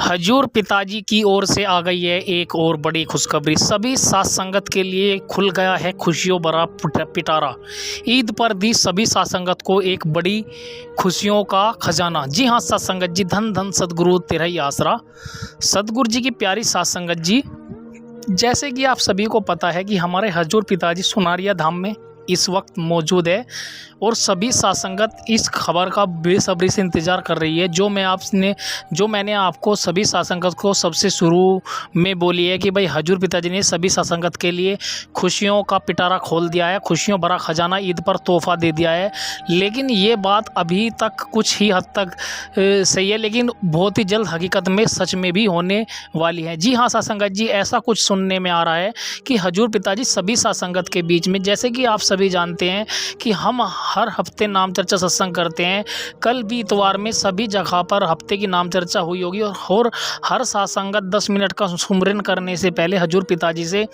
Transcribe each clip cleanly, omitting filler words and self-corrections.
हजूर पिताजी की ओर से आ गई है एक और बड़ी खुशखबरी। सभी साथ संगत के लिए खुल गया है खुशियों भरा पिटारा। ईद पर दी सभी साथ संगत को एक बड़ी खुशियों का खजाना। जी हाँ साथ संगत जी, धन धन सदगुरु तेरा ही आसरा। सदगुरु जी की प्यारी साथ संगत जी, जैसे कि आप सभी को पता है कि हमारे हजूर पिताजी सुनारिया धाम में इस वक्त मौजूद है और सभी साथ संगत इस खबर का बेसब्री से इंतज़ार कर रही है। जो मैंने आपको सभी साथ संगत को सबसे शुरू में बोली है कि भाई हजूर पिताजी ने सभी साथ संगत के लिए खुशियों का पिटारा खोल दिया है, खुशियों भरा खजाना ईद पर तोहफा दे दिया है। लेकिन ये बात अभी तक कुछ ही हद तक सही है, लेकिन बहुत ही जल्द हकीकत में सच में भी होने वाली है। जी हाँ साथ संगत जी, ऐसा कुछ सुनने में आ रहा है कि हजूर पिताजी सभी साथ संगत के बीच में, जैसे कि आप सभी जानते हैं कि हम हर हफ्ते नाम चर्चा सत्संग करते हैं। कल भी इतवार में सभी जगह पर हफ्ते की नाम चर्चा हुई होगी और हर साथ संगत 10 मिनट का सुमरन करने से पहले हजूर पिताजी से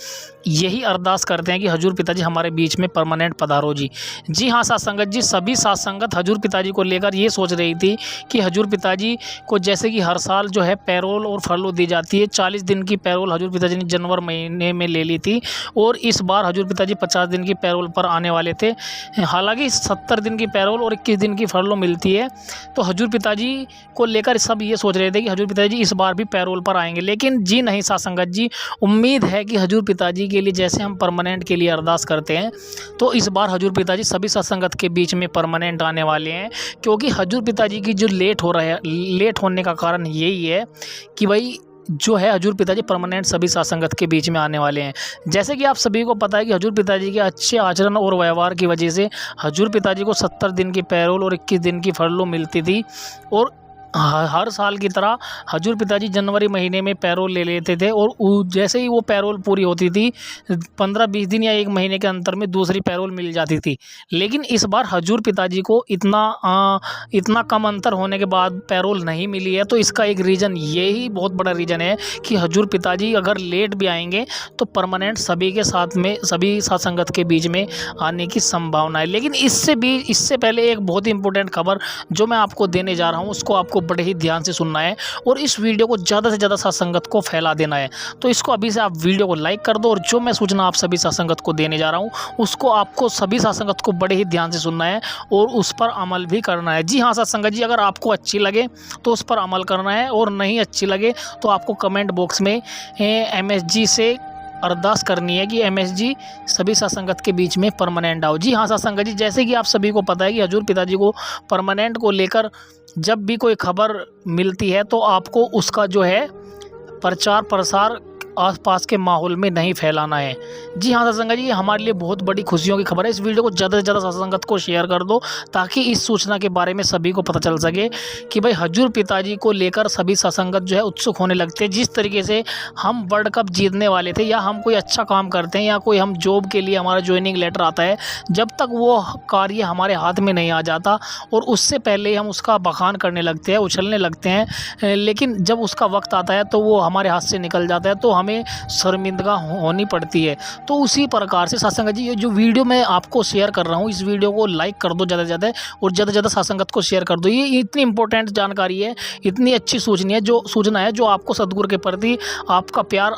यही अरदास करते हैं कि हजूर पिताजी हमारे बीच में परमानेंट पधारो जी। जी हाँ साथ संगत जी, सभी साथ संगत हजूर पिताजी को लेकर ये सोच रही थी कि हजूर पिताजी को जैसे कि हर साल जो है पैरोल और फरलो दी जाती है, 40 दिन की पैरोल हजूर पिताजी ने जनवरी महीने में ले ली थी और इस बार हजूर पिताजी 50 दिन की पैरोल पर आने वाले थे। हालांकि 70 दिन की पैरोल और 21 दिन की फरलो मिलती है, तो हजूर पिताजी को लेकर सब ये सोच रहे थे कि हजूर पिताजी इस बार भी पैरोल पर आएंगे। लेकिन जी नहीं साथ संगत जी, उम्मीद है कि हजूर पिताजी के लिए जैसे हम परमानेंट के लिए अरदास करते हैं, तो इस बार हजूर पिताजी सभी साथ संगत के बीच में परमानेंट आने वाले हैं। क्योंकि हजूर पिताजी की जो लेट होने का कारण यही है कि भाई जो है हजूर पिताजी परमानेंट सभी साथ संगत के बीच में आने वाले हैं। जैसे कि आप सभी को पता है कि हजूर पिताजी के अच्छे आचरण और व्यवहार की वजह से हजूर पिताजी को 70 दिन की पैरोल और 21 दिन की फरलो मिलती थी और हर साल की तरह हजूर पिताजी जनवरी महीने में पैरोल ले लेते थे और जैसे ही वो पैरोल पूरी होती थी 15-20 दिन या 1 महीने के अंतर में दूसरी पैरोल मिल जाती थी। लेकिन इस बार हजूर पिताजी को इतना कम अंतर होने के बाद पैरोल नहीं मिली है। तो इसका एक रीज़न, यही बहुत बड़ा रीज़न है कि हजूर पिताजी अगर लेट भी आएंगे तो परमानेंट सभी के साथ में सभी साथ संगत के बीच में आने की संभावना है। लेकिन इससे पहले एक बहुत ही इंपॉर्टेंट खबर जो मैं आपको देने जा रहा हूँ, उसको आपको बड़े ही ध्यान से सुनना है और इस वीडियो को ज़्यादा से ज़्यादा साथ संगत को फैला देना है। तो इसको अभी से आप वीडियो को लाइक कर दो और जो मैं सूचना आप सभी साथ संगत को देने जा रहा हूँ उसको आपको सभी साथ संगत को बड़े ही ध्यान से सुनना है और उस पर अमल भी करना है। जी हाँ साथ संगत जी, अगर आपको अच्छी लगे तो उस पर अमल करना है और नहीं अच्छी लगे तो आपको कमेंट बॉक्स में MSG से अरदास करनी है कि MSG सभी साथ संगत के बीच में परमानेंट आओ। जी हाँ साथ संगत जी, जैसे कि आप सभी को पता है कि हजूर पिताजी को परमानेंट को लेकर जब भी कोई खबर मिलती है तो आपको उसका जो है प्रचार प्रसार आसपास के माहौल में नहीं फैलाना है। जी हाँ साथ संगत जी, हमारे लिए बहुत बड़ी खुशियों की खबर है। इस वीडियो को ज़्यादा से ज़्यादा साथ संगत को शेयर कर दो ताकि इस सूचना के बारे में सभी को पता चल सके कि भाई हजूर पिताजी को लेकर सभी साथ संगत जो है उत्सुक होने लगते हैं। जिस तरीके से हम वर्ल्ड कप जीतने वाले थे या हम कोई अच्छा काम करते हैं या कोई हम जॉब के लिए हमारा ज्वाइनिंग लेटर आता है, जब तक वो कार्य हमारे हाथ में नहीं आ जाता और उससे पहले हम उसका बखान करने लगते हैं, उछलने लगते हैं, लेकिन जब उसका वक्त आता है तो वो हमारे हाथ से निकल जाता है तो हमें शर्मिंदगा होनी पड़ती है। तो उसी प्रकार से साथ संगत जी, ये जो वीडियो मैं आपको शेयर कर रहा हूँ, इस वीडियो को लाइक कर दो ज़्यादा से ज़्यादा और ज़्यादा से ज़्यादा साथ संगत को शेयर कर दो। ये इतनी इंपॉर्टेंट जानकारी है, इतनी अच्छी सूचना है जो आपको सदगुरु के प्रति आपका प्यार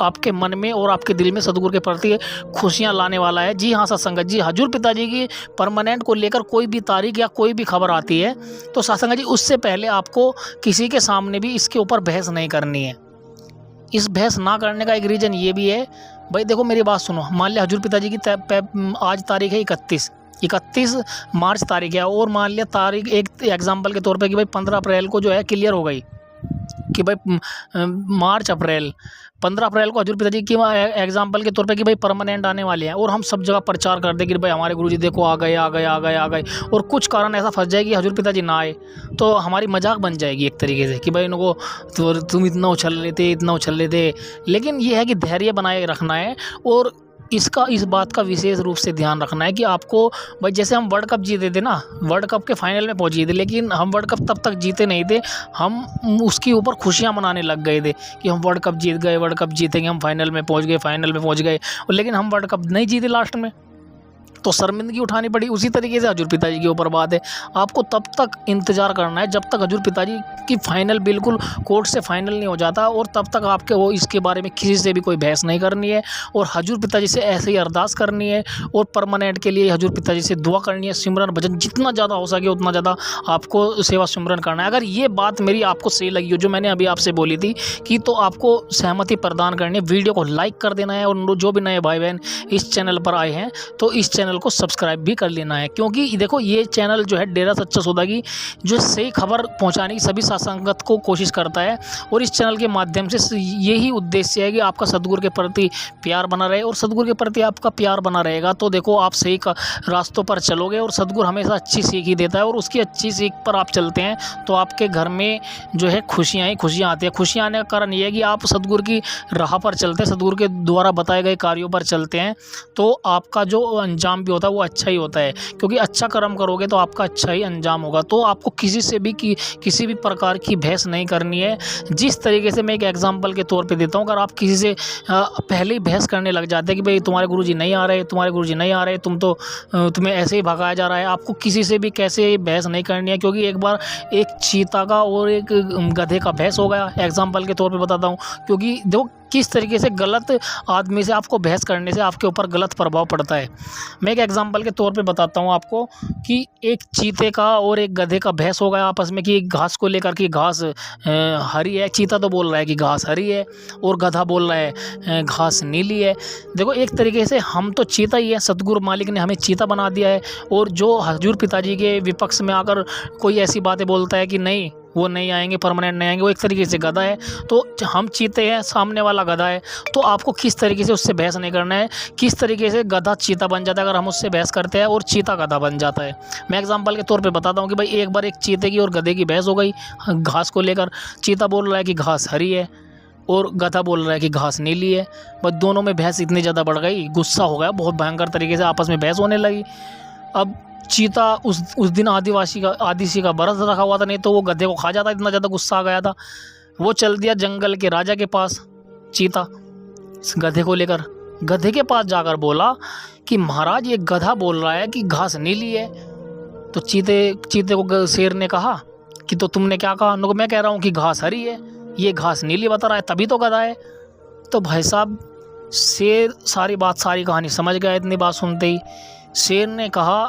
आपके मन में और आपके दिल में सदगुरु के प्रति खुशियाँ लाने वाला है। जी हाँ साथ संगत जी, हजूर पिताजी की परमानेंट को लेकर कोई भी तारीख या कोई भी खबर आती है तो साथ संगत जी उससे पहले आपको किसी के सामने भी इसके ऊपर बहस नहीं करनी है। इस बहस ना करने का एक रीज़न ये भी है, भाई देखो मेरी बात सुनो, मान लिया हजूर पिताजी की आज तारीख है 31 मार्च तारीख है और मान लिया तारीख एक एग्जांपल के तौर पे कि भाई 15 अप्रैल को जो है क्लियर हो गई कि भाई मार्च अप्रैल 15 अप्रैल को हजूर पिताजी की एग्जांपल के तौर पे कि भाई परमानेंट आने वाले हैं और हम सब जगह प्रचार कर दें कि भाई हमारे गुरुजी देखो आ गए और कुछ कारण ऐसा फंस जाए कि हजूर पिताजी ना आए तो हमारी मजाक बन जाएगी एक तरीके से कि भाई इनको तो तुम इतना उछल लेते। लेकिन ये है कि धैर्य बनाए रखना है और इस बात का विशेष रूप से ध्यान रखना है कि आपको भाई जैसे हम वर्ल्ड कप जीते थे ना, वर्ल्ड कप के फाइनल में पहुंचे थे, लेकिन हम वर्ल्ड कप तब तक जीते नहीं थे, हम उसके ऊपर खुशियां मनाने लग गए थे कि हम वर्ल्ड कप जीतेंगे, हम फाइनल में पहुंच गए, लेकिन हम वर्ल्ड कप नहीं जीते लास्ट में। तो शर्मिंदगी उठानी पड़ी। उसी तरीके से हजूर पिताजी के ऊपर बात है, आपको तब तक इंतज़ार करना है जब तक हजूर पिताजी की फ़ाइनल बिल्कुल कोर्ट से फ़ाइनल नहीं हो जाता, और तब तक आपके वो इसके बारे में किसी से भी कोई बहस नहीं करनी है, और हजूर पिताजी से ऐसे ही अरदास करनी है, और परमानेंट के लिए हजूर पिताजी से दुआ करनी है। सिमरन भजन जितना ज़्यादा हो सके उतना ज़्यादा आपको सेवा सिमरन करना है। अगर ये बात मेरी आपको सही लगी हो जो मैंने अभी आपसे बोली थी कि, तो आपको सहमति प्रदान करनी है, वीडियो को लाइक कर देना है, और जो भी नए भाई बहन इस चैनल पर आए हैं तो इस चैनल को सब्सक्राइब भी कर लेना है, क्योंकि देखो ये चैनल जो है डेरा सच्चा सौदा की जो सही खबर पहुंचाने की सभी साथ-संगत को कोशिश करता है, और इस चैनल के माध्यम से यही उद्देश्य है कि आपका सद्गुरु के प्रति प्यार बना रहे, और सद्गुरु के प्रति आपका प्यार बना रहेगा तो देखो आप सही रास्तों पर चलोगे, और सद्गुरु हमेशा अच्छी सीख ही देता है, और उसकी अच्छी सीख पर आप चलते हैं तो आपके घर में जो है खुशियाँ ही खुशियाँ आती है। खुशियाँ आने का कारण ये है कि आप सद्गुरु की राह पर चलते हैं, सद्गुरु के द्वारा बताए गए कार्यों पर चलते हैं, तो आपका जो अंजाम भी होता है वो अच्छा ही होता है, क्योंकि अच्छा कर्म करोगे तो आपका अच्छा ही अंजाम होगा। तो आपको किसी से भी किसी भी प्रकार की बहस नहीं करनी है। जिस तरीके से मैं एक एग्जांपल के तौर पे देता हूँ, अगर आप किसी से पहले ही बहस करने लग जाते हैं कि भाई तुम्हारे गुरुजी नहीं आ रहे, तुम्हारे गुरुजी नहीं आ रहे, तुम्हें ऐसे ही भगाया जा रहा है, आपको किसी से भी कैसे बहस नहीं करनी है, क्योंकि एक बार एक चीता का और एक गधे का बहस हो गया, एग्जाम्पल के तौर पर बताता हूँ। क्योंकि देखो किस तरीके से गलत आदमी से आपको बहस करने से आपके ऊपर गलत प्रभाव पड़ता है। मैं एक एग्जांपल के तौर पे बताता हूँ आपको कि एक चीते का और एक गधे का बहस हो गया आपस में कि घास को लेकर कि घास हरी है। चीता तो बोल रहा है कि घास हरी है, और गधा बोल रहा है घास नीली है। देखो एक तरीके से हम तो चीता ही है, सतगुरु मालिक ने हमें चीता बना दिया है, और जो हजूर पिताजी के विपक्ष में आकर कोई ऐसी बातें बोलता है कि नहीं वो नहीं आएंगे, परमानेंट नहीं आएंगे, वो एक तरीके से गधा है। तो हम चीते हैं, सामने वाला गधा है, तो आपको किस तरीके से उससे बहस नहीं करना है। किस तरीके से गधा चीता बन जाता है अगर हम उससे बहस करते हैं, और चीता गधा बन जाता है। मैं एग्जांपल के तौर पे बताता हूँ कि भाई एक बार एक चीते की और गधे की बहस हो गई घास को लेकर। चीता बोल रहा है कि घास हरी है, और गधा बोल रहा है कि घास नीली है। बस दोनों में बहस इतनी ज़्यादा बढ़ गई, गुस्सा हो गया, बहुत भयंकर तरीके से आपस में बहस होने लगी। अब चीता उस दिन आदिवासी का बरस रखा हुआ था, नहीं तो वो गधे को खा जाता, इतना ज़्यादा गुस्सा आ गया था। वो चल दिया जंगल के राजा के पास चीता गधे को लेकर। गधे के पास जाकर बोला कि महाराज ये गधा बोल रहा है कि घास नीली है। तो चीते को शेर ने कहा कि तो तुमने क्या कहा? मैं कह रहा हूँ कि घास हरी है, ये घास नीली बता रहा है, तभी तो गधा है। तो भाई साहब शेर सारी कहानी समझ गया। इतनी बात सुनते ही शेर ने कहा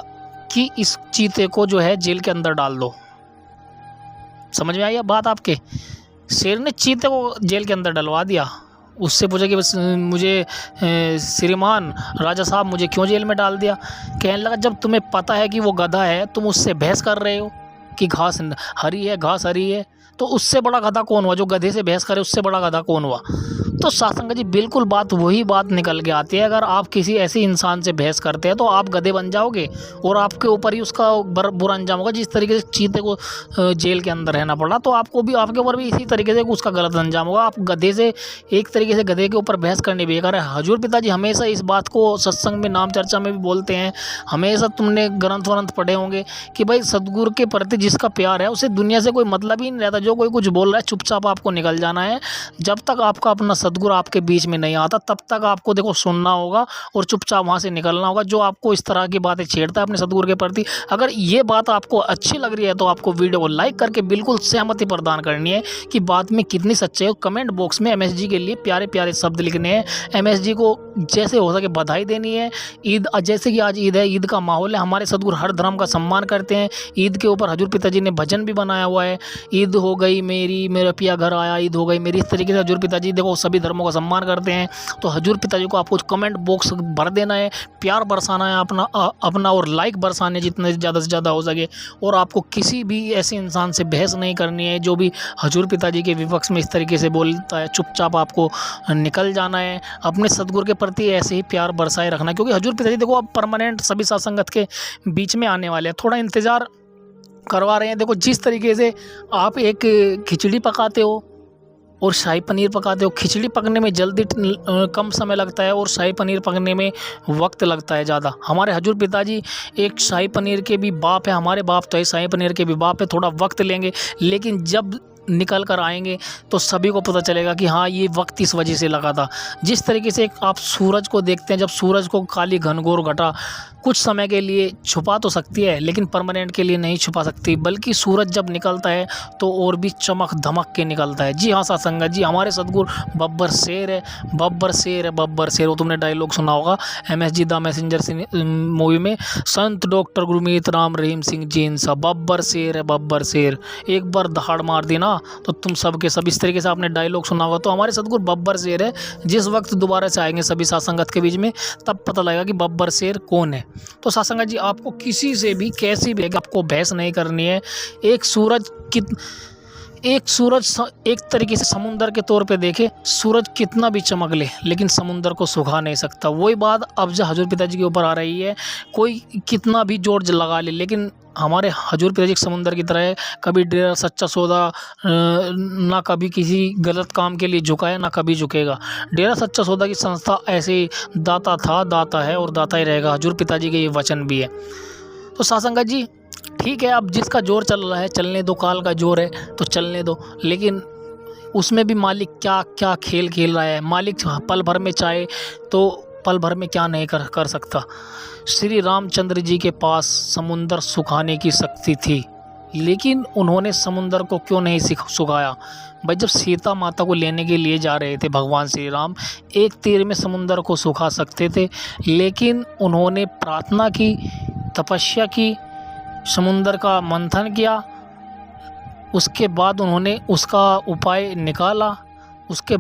कि इस चीते को जो है जेल के अंदर डाल दो। समझ में आई बात आपके? शेर ने चीते को जेल के अंदर डलवा दिया। उससे पूछा कि बस मुझे श्रीमान राजा साहब मुझे क्यों जेल में डाल दिया? कहने लगा जब तुम्हें पता है कि वो गधा है, तुम उससे बहस कर रहे हो कि घास हरी है, तो उससे बड़ा गधा कौन हुआ? जो गधे से बहस करे उससे बड़ा गधा कौन हुआ? तो सासंग जी बिल्कुल वही बात निकल के आती है। अगर आप किसी ऐसे इंसान से बहस करते हैं तो आप गधे बन जाओगे, और आपके ऊपर ही उसका बुरा अंजाम होगा। जिस तरीके से चीते को जेल के अंदर रहना पड़ा, तो आपके ऊपर भी इसी तरीके से उसका गलत अंजाम होगा। आप गधे से एक तरीके से गधे के ऊपर बहस करने बेकार है। हजूर पिताजी हमेशा इस बात को सत्संग में नाम चर्चा में भी बोलते हैं। हमेशा तुमने ग्रंथ वरंथ पढ़े होंगे कि भाई सदगुरु के प्रति जिसका प्यार है उसे दुनिया से कोई मतलब ही नहीं रहता। जो कोई कुछ बोल रहा है चुपचाप आपको निकल जाना है। जब तक आपका अपना सदगुरु आपके बीच में नहीं आता तब तक आपको देखो सुनना होगा और चुपचाप वहाँ से निकलना होगा। जो आपको इस तरह की बातें छेड़ता है अपने सदगुरु के प्रति, अगर ये बात आपको अच्छी लग रही है तो आपको वीडियो को लाइक करके बिल्कुल सहमति प्रदान करनी है कि बात में कितनी सच्चाई है। कमेंट बॉक्स में एमएसजी के लिए प्यारे प्यारे शब्द लिखने हैं। एमएसजी को जैसे हो सके बधाई देनी है। ईद जैसे कि आज ईद है, ईद का माहौल है। हमारे सदगुरु हर धर्म का सम्मान करते हैं। ईद के ऊपर हजूर पिताजी ने भजन भी बनाया हुआ है, ईद हो गई मेरा पिया घर आया, ईद हो गई मेरी। इस तरीके से हजूर पिताजी देखो सभी धर्मों का सम्मान करते हैं। तो हजूर पिताजी को आपको कमेंट बॉक्स भर देना है, प्यार बरसाना है अपना और लाइक बरसाने जितने ज़्यादा से ज़्यादा हो सके। और आपको किसी भी ऐसे इंसान से बहस नहीं करनी है जो भी हजूर पिताजी के विपक्ष में इस तरीके से बोलता है। चुपचाप आपको निकल जाना है। अपने सदगुरु के प्रति ऐसे ही प्यार बरसाए रखना, क्योंकि हजूर पिताजी देखो अब परमानेंट सभी साथ संगत के बीच में आने वाले हैं। थोड़ा इंतज़ार करवा रहे हैं। देखो जिस तरीके से आप एक खिचड़ी पकाते हो और शाही पनीर पकाते हो, खिचड़ी पकने में जल्दी कम समय लगता है और शाही पनीर पकने में वक्त लगता है ज़्यादा। हमारे हजूर पिताजी एक शाही पनीर के भी बाप है, हमारे बाप तो है, शाही पनीर के भी बाप है। थोड़ा वक्त लेंगे, लेकिन जब निकल कर आएंगे तो सभी को पता चलेगा कि हाँ ये वक्त इस वजह से लगा था। जिस तरीके से आप सूरज को देखते हैं, जब सूरज को काली घनघोर घटा कुछ समय के लिए छुपा तो सकती है लेकिन परमानेंट के लिए नहीं छुपा सकती, बल्कि सूरज जब निकलता है तो और भी चमक धमक के निकलता है। जी हाँ साथ संगत जी, हमारे सदगुरु बब्बर शेर है, बब्बर शेर है, बब्बर शेर। वो तुमने डायलॉग सुना होगा MSG द मैसेंजर मूवी में, संत डॉक्टर गुरमीत राम रहीम सिंह जी इंसा, बब्बर शेर है, बब्बर शेर। एक बार दहाड़ मार दी ना तो तुम सबके सब, इस तरीके से आपने डायलॉग सुना होगा। तो हमारे सदगुरु बब्बर शेर है। जिस वक्त दोबारा से आएंगे सभी सासंगत के बीच में तब पता लगेगा कि बब्बर शेर कौन है। तो सासंगत जी, आपको किसी से भी कैसी भी आपको बहस नहीं करनी है। एक सूरज एक तरीके से समुंदर के तौर पे देखे, सूरज कितना भी चमक ले लेकिन समुंदर को सुखा नहीं सकता। वही बात अब जो हजूर पिताजी के ऊपर आ रही है, कोई कितना भी जोर लगा ले लेकिन हमारे हजूर पिताजी समुंदर की तरह है। कभी डेरा सच्चा सौदा ना कभी किसी गलत काम के लिए झुका है ना कभी झुकेगा। डेरा सच्चा सौदा की संस्था ऐसे ही दाता था, दाता है और दाता ही रहेगा। हजूर पिताजी के ये वचन भी है। तो सासंगत जी ठीक है, अब जिसका जोर चल रहा है चलने दो, काल का जोर है तो चलने दो, लेकिन उसमें भी मालिक क्या क्या खेल खेल रहा है। मालिक पल भर में चाहे तो पल भर में क्या नहीं कर सकता। श्री रामचंद्र जी के पास समुंदर सुखाने की शक्ति थी, लेकिन उन्होंने समुंदर को क्यों नहीं सुखाया। भाई जब सीता माता को लेने के लिए जा रहे थे भगवान श्री राम, एक तीर में समुंदर को सुखा सकते थे, लेकिन उन्होंने प्रार्थना की, तपस्या की, समुंदर का मंथन किया, उसके बाद उन्होंने उसका उपाय निकाला, उसके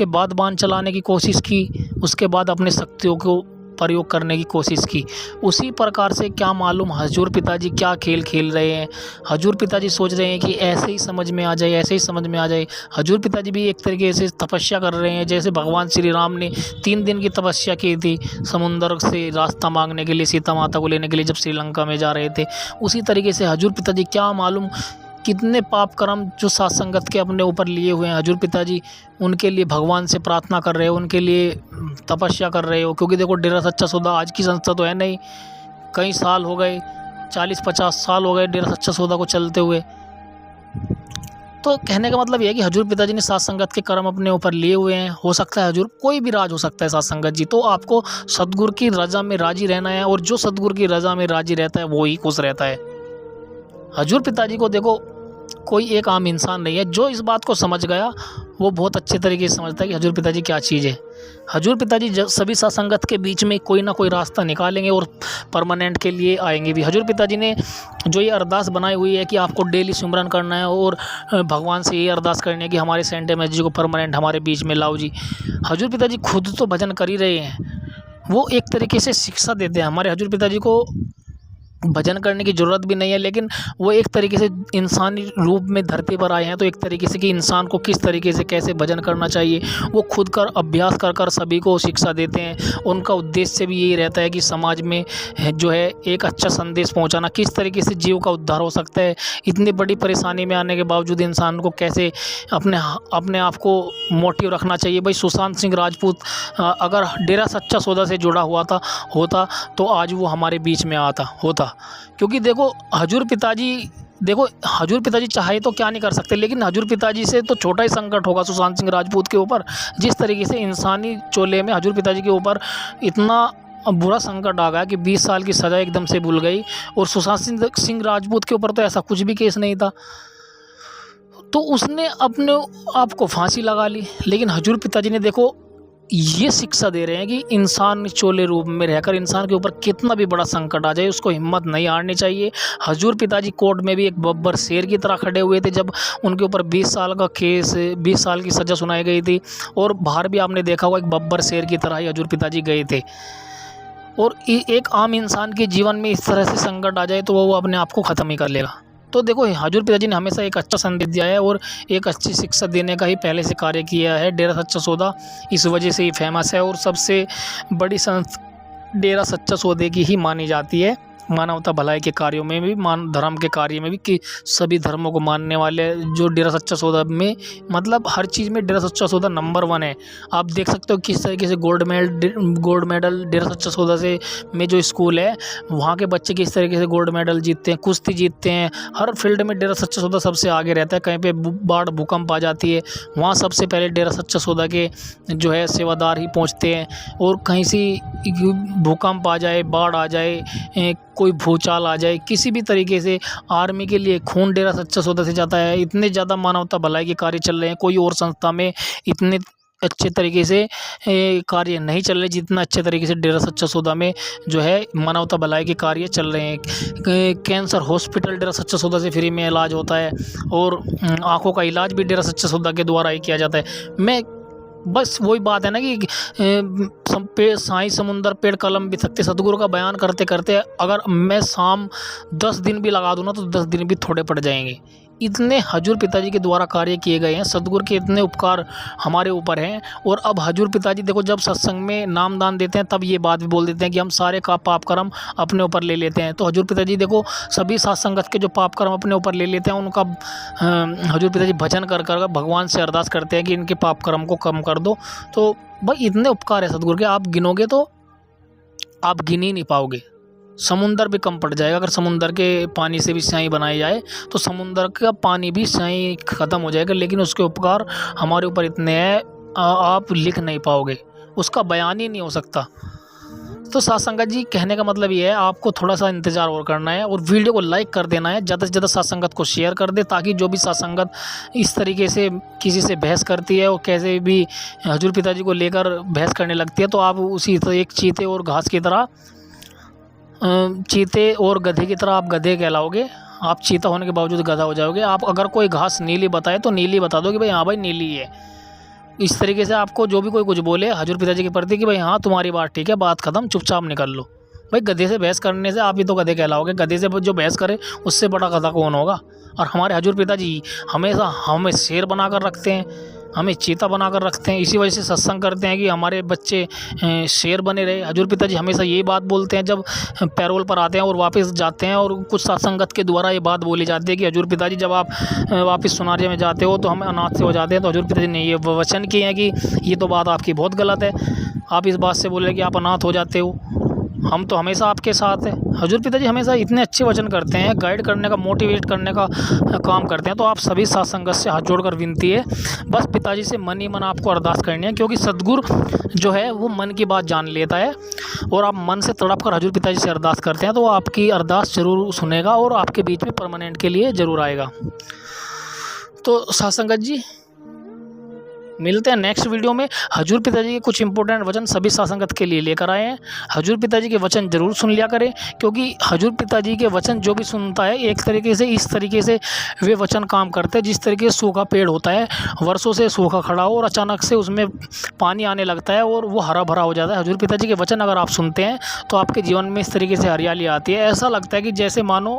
बाद बाण चलाने की कोशिश की, उसके बाद अपने शक्तियों को प्रयोग करने की कोशिश की। उसी प्रकार से क्या मालूम हजूर पिताजी क्या खेल खेल रहे हैं। हजूर पिताजी सोच रहे हैं कि ऐसे ही समझ में आ जाए, ऐसे ही समझ में आ जाए। हजूर पिताजी भी एक तरीके से तपस्या कर रहे हैं, जैसे भगवान श्री राम ने 3 दिन की तपस्या की थी समुंदर से रास्ता मांगने के लिए, सीता माता को लेने के लिए जब श्रीलंका में जा रहे थे। उसी तरीके से हजूर पिताजी क्या मालूम कितने पाप कर्म जो सासंगत के अपने ऊपर लिए हुए हैं। हजूर पिताजी उनके लिए भगवान से प्रार्थना कर रहे हो, उनके लिए तपस्या कर रहे हो। क्योंकि देखो डेरा सच्चा सौदा आज की संस्था तो है नहीं, कई साल हो गए, 40-50 साल हो गए डेरा सच्चा सौदा को चलते हुए। तो कहने का मतलब यह है कि हजूर पिताजी ने सासंगत के कर्म अपने ऊपर लिए हुए हैं। हो सकता है हजूर कोई भी राज हो सकता है सासंगत जी, तो आपको सतगुरु की रज़ा में राजी रहना है, और जो सतगुरु की रज़ा में राजी रहता है वो ही खुश रहता है। हजूर पिताजी को देखो कोई एक आम इंसान नहीं है, जो इस बात को समझ गया वो बहुत अच्छे तरीके से समझता है कि हजूर पिताजी क्या चीज़ है। हजूर पिताजी सभी सासंगत के बीच में कोई ना कोई रास्ता निकालेंगे और परमानेंट के लिए आएंगे भी। हजूर पिताजी ने जो ये अरदास बनाई हुई है कि आपको डेली सिमरन करना है और भगवान से ये अरदास करनी है कि हमारे सेंट MSG जी को परमानेंट हमारे बीच में लाओ जी। हजूर पिताजी खुद तो भजन कर ही रहे हैं, वो एक तरीके से शिक्षा देते हैं। हमारे हजूर पिताजी को भजन करने की ज़रूरत भी नहीं है, लेकिन वो एक तरीके से इंसानी रूप में धरती पर आए हैं, तो एक तरीके से कि इंसान को किस तरीके से कैसे भजन करना चाहिए वो खुद कर अभ्यास कर सभी को शिक्षा देते हैं। उनका उद्देश्य भी यही रहता है कि समाज में जो है एक अच्छा संदेश पहुंचाना, किस तरीके से जीव का उद्धार हो सकता है। इतनी बड़ी परेशानी में आने के बावजूद इंसान को कैसे अपने आप को मोटिव रखना चाहिए। भाई सुशांत सिंह राजपूत अगर डेरा सच्चा सौदा से जुड़ा हुआ होता तो आज वो हमारे बीच में होता। क्योंकि देखो हजूर पिताजी चाहे तो क्या नहीं कर सकते, लेकिन हजूर पिताजी से तो छोटा ही संकट होगा सुशांत सिंह राजपूत के ऊपर। जिस तरीके से इंसानी चोले में हजूर पिताजी के ऊपर इतना बुरा संकट आ गया कि 20 साल की सज़ा एकदम से भूल गई, और सुशांत सिंह राजपूत के ऊपर तो ऐसा कुछ भी केस नहीं था, तो उसने अपने आप को फांसी लगा ली। लेकिन हजूर पिताजी ने देखो ये शिक्षा दे रहे हैं कि इंसान चोले रूप में रहकर इंसान के ऊपर कितना भी बड़ा संकट आ जाए उसको हिम्मत नहीं हारनी चाहिए। हजूर पिताजी कोर्ट में भी एक बब्बर शेर की तरह खड़े हुए थे जब उनके ऊपर 20 साल का केस, 20 साल की सज़ा सुनाई गई थी, और बाहर भी आपने देखा होगा एक बब्बर शेर की तरह ही हजूर पिताजी गए थे। और एक आम इंसान के जीवन में इस तरह से संकट आ जाए तो वो अपने आप को ख़त्म ही कर लेगा। तो देखो हजूर पिताजी ने हमेशा एक अच्छा संदेश दिया है और एक अच्छी शिक्षा देने का ही पहले से कार्य किया है। डेरा सच्चा सौदा इस वजह से ही फेमस है और सबसे बड़ी संस्था डेरा सच्चा सौदे की ही मानी जाती है। मानवता भलाई के कार्यों में भी, मान धर्म के कार्य में भी, कि सभी धर्मों को मानने वाले जो डेरा सच्चा सौदा में, मतलब हर चीज़ में डेरा सच्चा सौदा नंबर 1 है। आप देख सकते हो किस तरीके से गोल्ड मेडल डेरा सच्चा सौदा से में जो स्कूल है वहाँ के बच्चे किस तरीके से गोल्ड मेडल जीतते हैं, कुश्ती जीतते हैं। हर फील्ड में डेरा सच्चा सौदा सबसे आगे रहता है। कहीं पे बाढ़ भूकंप आ जाती है, वहाँ सबसे पहले डेरा सच्चा सौदा के जो है सेवादार ही पहुँचते हैं। और कहीं से भूकंप आ जाए, बाढ़ आ जाए, कोई भूचाल आ जाए, किसी भी तरीके से आर्मी के लिए खून डेरा सच्चा सौदा से जाता है। इतने ज़्यादा मानवता भलाई के कार्य चल रहे हैं, कोई और संस्था में इतने अच्छे तरीके से कार्य नहीं चल रहे जितना अच्छे तरीके से डेरा सच्चा सौदा में जो है मानवता भलाई के कार्य चल रहे हैं। कैंसर हॉस्पिटल डेरा सच्चा सौदा से फ्री में इलाज होता है, और आँखों का इलाज भी डेरा सच्चा सौदा के द्वारा ही किया जाता है। मैं बस वही बात है ना कि साईं समुंदर पेड़ कलम भी थकते, सतगुरु का बयान करते करते अगर मैं शाम 10 दिन भी लगा दूँ ना तो 10 दिन भी थोड़े पड़ जाएंगे। इतने हजूर पिताजी के द्वारा कार्य किए गए हैं, सतगुरु के इतने उपकार हमारे ऊपर हैं। और अब हजूर पिताजी देखो, जब सत्संग में नाम दान देते हैं तब ये बात भी बोल देते हैं कि हम सारे का पाप कर्म अपने ऊपर ले लेते हैं। तो हजूर पिताजी देखो सभी साथ संगत के जो पाप कर्म अपने ऊपर ले लेते हैं, उनका हजूर पिताजी भजन कर कर भगवान से अरदास करते हैं कि इनके पाप कर्म को कम कर दो। तो भाई इतने उपकार है सतगुरु के, आप गिनोगे तो आप गिन ही नहीं पाओगे। समुंदर भी कम पड़ जाएगा। अगर समुंदर के पानी से भी स्याही बनाई जाए तो समुंदर का पानी भी स्याही ख़त्म हो जाएगा, लेकिन उसके उपकार हमारे ऊपर इतने हैं आप लिख नहीं पाओगे, उसका बयान ही नहीं हो सकता। तो साथ संगत जी, कहने का मतलब ये है आपको थोड़ा सा इंतज़ार और करना है और वीडियो को लाइक कर देना है, ज़्यादा से ज़्यादा साथ संगत को शेयर कर दे, ताकि जो भी साथ संगत इस तरीके से किसी से बहस करती है और कैसे भी हजूर पिताजी को लेकर बहस करने लगती है, तो आप उसी तरह एक चीते और घास की तरह, चीते और गधे की तरह आप गधे कहलाओगे। आप चीता होने के बावजूद गधा हो जाओगे। आप अगर कोई घास नीली बताए तो नीली बता दो कि भाई हाँ भाई नीली है। इस तरीके से आपको जो भी कोई कुछ बोले हजूर पिताजी के प्रति कि भाई हाँ तुम्हारी बात ठीक है, बात ख़त्म, चुपचाप निकल लो। भाई गधे से बहस करने से आप ही तो गधे कहलाओगे। गधे से जो बहस करे उससे बड़ा गधा कौन होगा। और हमारे हजूर पिताजी हमेशा हमें शेर बना कर रखते हैं, हमें चीता बना कर रखते हैं। इसी वजह से सत्संग करते हैं कि हमारे बच्चे शेर बने रहे। हजूर पिताजी हमेशा यही बात बोलते हैं जब पैरोल पर आते हैं और वापस जाते हैं, और कुछ सत्संगत के द्वारा ये बात बोली जाती है कि हजूर पिताजी जब आप वापस सुनारिया में जाते हो तो हम अनाथ से हो जाते हैं। तो हजूर पिताजी ने ये वचन किए हैं कि ये तो बात आपकी बहुत गलत है, आप इस बात से बोल रहे कि आप अनाथ हो जाते हो, हम तो हमेशा आपके साथ हैं। हजूर पिताजी हमेशा इतने अच्छे वचन करते हैं, गाइड करने का, मोटिवेट करने का काम करते हैं। तो आप सभी साथ संगत से हाथ जोड़कर विनती है, बस पिताजी से मन ही मन आपको अरदास करनी है, क्योंकि सद्गुरु जो है वो मन की बात जान लेता है। और आप मन से तड़प कर हजूर पिताजी से अरदास करते हैं तो आपकी अरदास ज़रूर सुनेगा और आपके बीच में परमानेंट के लिए ज़रूर आएगा। तो साथ संगत जी, मिलते हैं नेक्स्ट वीडियो में। हजूर पिताजी के कुछ इंपॉर्टेंट वचन सभी साथ संगत के लिए लेकर आए हैं। हजूर पिताजी के वचन जरूर सुन लिया करें, क्योंकि हजूर पिताजी के वचन जो भी सुनता है एक तरीके से इस तरीके से वे वचन काम करते हैं जिस तरीके से सूखा पेड़ होता है, वर्षों से सूखा खड़ा हो और अचानक से उसमें पानी आने लगता है और वो हरा भरा हो जाता है। हजूर पिताजी के वचन अगर आप सुनते हैं तो आपके जीवन में इस तरीके से हरियाली आती है। ऐसा लगता है कि जैसे मानो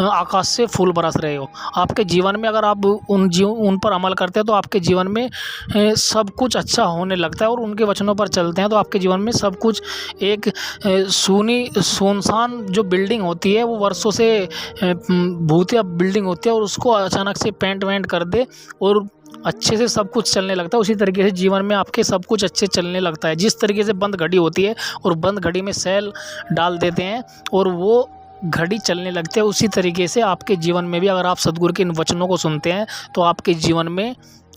आकाश से फूल बरस रहे हो। आपके जीवन में अगर आप उन पर अमल करते हैं तो आपके जीवन में सब कुछ अच्छा होने लगता है, और उनके वचनों पर चलते हैं तो आपके जीवन में सब कुछ एक सुनसान जो बिल्डिंग होती है वो वर्षों से भूतिया बिल्डिंग होती है और उसको अचानक से पेंट वेंट कर दे और अच्छे से सब कुछ चलने लगता है। उसी तरीके से जीवन में आपके सब कुछ अच्छे चलने लगता है। जिस तरीके से बंद घड़ी होती है और बंद घड़ी में सेल डाल देते हैं और वो घड़ी चलने लगती है, उसी तरीके से आपके जीवन में भी अगर आप सद्गुरु के इन वचनों को सुनते हैं तो आपके जीवन में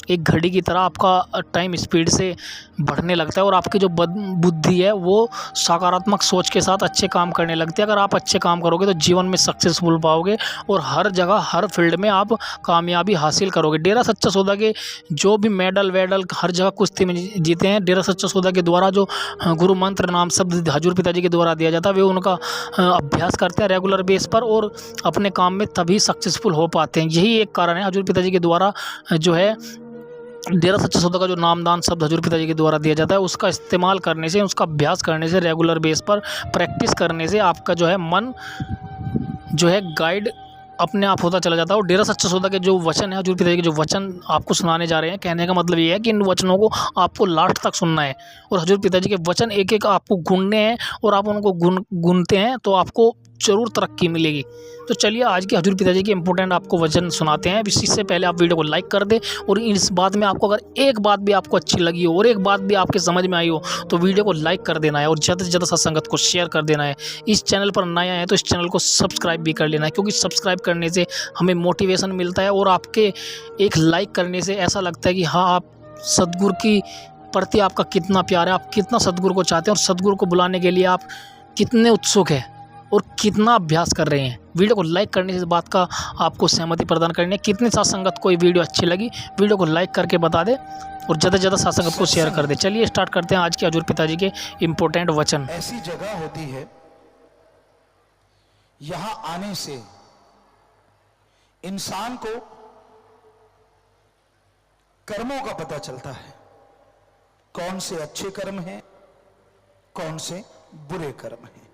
एक घड़ी की तरह आपका टाइम स्पीड से बढ़ने लगता है और आपकी जो बुद्धि है वो सकारात्मक सोच के साथ अच्छे काम करने लगती है। अगर आप अच्छे काम करोगे तो जीवन में सक्सेसफुल पाओगे और हर जगह हर फील्ड में आप कामयाबी हासिल करोगे। डेरा सच्चा सौदा के जो भी मेडल वेडल हर जगह कुश्ती में जीते हैं, डेरा सच्चा सौदा के द्वारा जो गुरु मंत्र नाम शब्द हजूर पिताजी के द्वारा दिया जाता है वे उनका अभ्यास करते हैं रेगुलर बेस पर और अपने काम में तभी सक्सेसफुल हो पाते हैं। यही एक कारण है हजूर पिताजी के द्वारा जो है डेरा सच्चा सौदा का जो नामदान शब्द हजूर पिताजी के द्वारा दिया जाता है उसका इस्तेमाल करने से, उसका अभ्यास करने से, रेगुलर बेस पर प्रैक्टिस करने से आपका जो है मन जो है गाइड अपने आप होता चला जाता है। और डेरा सच्चा सौदा के जो वचन है, हजूर पिताजी के जो वचन आपको सुनाने जा रहे हैं, कहने का मतलब ये है कि इन वचनों को आपको लास्ट तक सुनना है और हजूर पिताजी के वचन एक एक आपको गुनने हैं और आप उनको गुनते हैं तो आपको ज़रूर तरक्की मिलेगी। तो चलिए आज के हजूर पिताजी के इंपॉर्टेंट आपको वचन सुनाते हैं। इससे पहले आप वीडियो को लाइक कर दें, और इस बात में आपको अगर एक बात भी आपको अच्छी लगी हो और एक बात भी आपके समझ में आई हो तो वीडियो को लाइक कर देना है, और ज़्यादा से ज़्यादा सत्संगत को शेयर कर देना है। इस चैनल पर नया है तो इस चैनल को सब्सक्राइब भी कर लेना है, क्योंकि सब्सक्राइब करने से हमें मोटिवेशन मिलता है, और आपके एक लाइक करने से ऐसा लगता है कि हाँ, आप सद्गुरु की प्रति आपका कितना प्यार है, आप कितना सद्गुरु को चाहते हैं, और सद्गुरु को बुलाने के लिए आप कितने उत्सुक हैं और कितना अभ्यास कर रहे हैं। वीडियो को लाइक करने से इस बात का आपको सहमति प्रदान करनी है। कितने साथ को ये वीडियो अच्छी लगी, वीडियो को लाइक करके बता दे, और ज़्यादा से ज़्यादा साथ को शेयर कर दे। चलिए स्टार्ट करते हैं आज के हजूर पिताजी के इम्पोर्टेंट वचन। ऐसी जगह होती है, यहां आने से इंसान को कर्मों का पता चलता है, कौन से अच्छे कर्म हैं, कौन से बुरे कर्म हैं।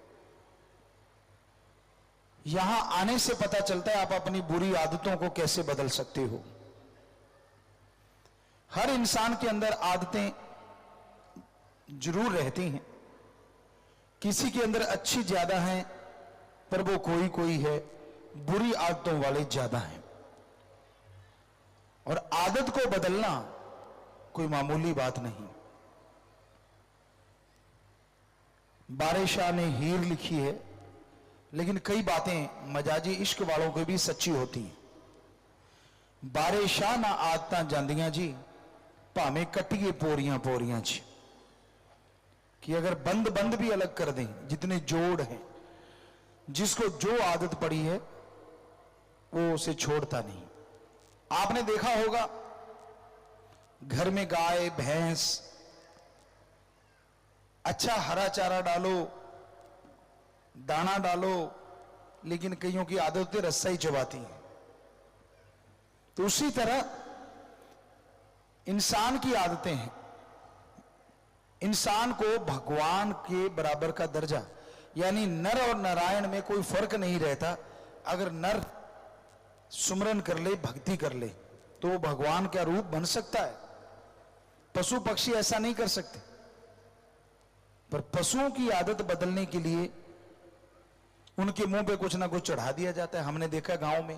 यहां आने से पता चलता है आप अपनी बुरी आदतों को कैसे बदल सकते हो। हर इंसान के अंदर आदतें जरूर रहती हैं, किसी के अंदर अच्छी ज्यादा हैं, पर वो कोई कोई है बुरी आदतों वाले ज्यादा हैं। और आदत को बदलना कोई मामूली बात नहीं। बारे शाह ने हीर लिखी है, लेकिन कई बातें मजाजी इश्क वालों को भी सच्ची होती हैं। बारे शाह ना आदतां जांदियां जी, भावें कट्टिए पोरियां पोरियां जी। कि अगर बंद बंद भी अलग कर दें, जितने जोड़ हैं, जिसको जो आदत पड़ी है वो उसे छोड़ता नहीं। आपने देखा होगा घर में गाय भैंस, अच्छा हरा चारा डालो, दाना डालो, लेकिन कईयों की आदत होती है रस्सा ही चबाती है। तो उसी तरह इंसान की आदतें हैं। इंसान को भगवान के बराबर का दर्जा, यानी नर और नारायण में कोई फर्क नहीं रहता। अगर नर सुमरन कर ले, भक्ति कर ले, तो वो भगवान का रूप बन सकता है। पशु पक्षी ऐसा नहीं कर सकते। पर पशुओं की आदत बदलने के लिए उनके मुंह पे कुछ ना कुछ चढ़ा दिया जाता है। हमने देखा गांव में,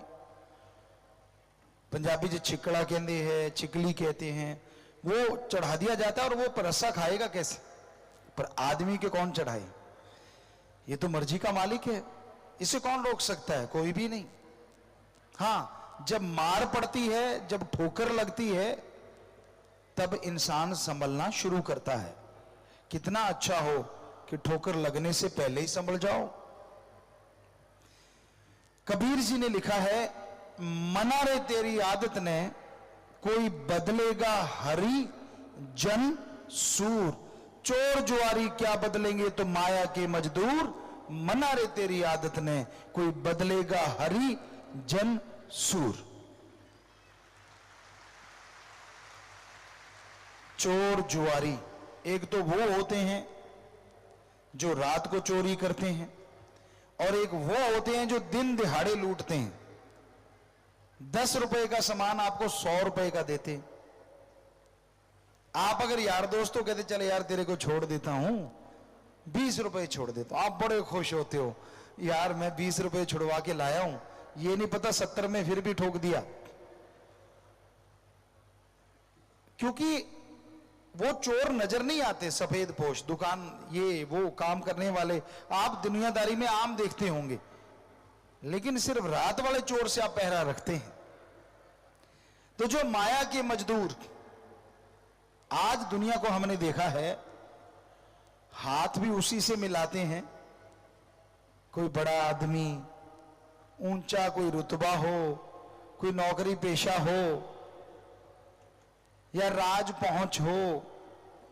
पंजाबी जो छिकड़ा कहते हैं, चिकली कहते हैं, वो चढ़ा दिया जाता है। और वो रस्सा खाएगा कैसे? पर आदमी के कौन चढ़ाए? ये तो मर्जी का मालिक है, इसे कौन रोक सकता है? कोई भी नहीं। हां, जब मार पड़ती है, जब ठोकर लगती है, तब इंसान संभलना शुरू करता है। कितना अच्छा हो कि ठोकर लगने से पहले ही संभल जाओ। कबीर जी ने लिखा है, मना रे तेरी आदत ने, कोई बदलेगा हरि जन सूर। चोर जुआरी क्या बदलेंगे तो माया के मजदूर। मना रे तेरी आदत ने, कोई बदलेगा हरि जन सूर। चोर जुआरी एक तो वो होते हैं जो रात को चोरी करते हैं, और एक वो होते हैं जो दिन दिहाड़े लूटते हैं। 10 रुपए का सामान आपको 100 रुपए का देते हैं। आप अगर यार दोस्तों कहते चले यार तेरे को छोड़ देता हूं, 20 रुपए छोड़ देता हूं, आप बड़े खुश होते हो, यार मैं 20 रुपए छुड़वा के लाया हूं, ये नहीं पता 70 में फिर भी ठोक दिया। क्योंकि वो चोर नजर नहीं आते, सफेद पोश, दुकान ये वो काम करने वाले आप दुनियादारी में आम देखते होंगे, लेकिन सिर्फ रात वाले चोर से आप पहरा रखते हैं। तो जो माया के मजदूर, आज दुनिया को हमने देखा है, हाथ भी उसी से मिलाते हैं। कोई बड़ा आदमी, ऊंचा कोई रुतबा हो, कोई नौकरी पेशा हो, या राज पहुंच हो,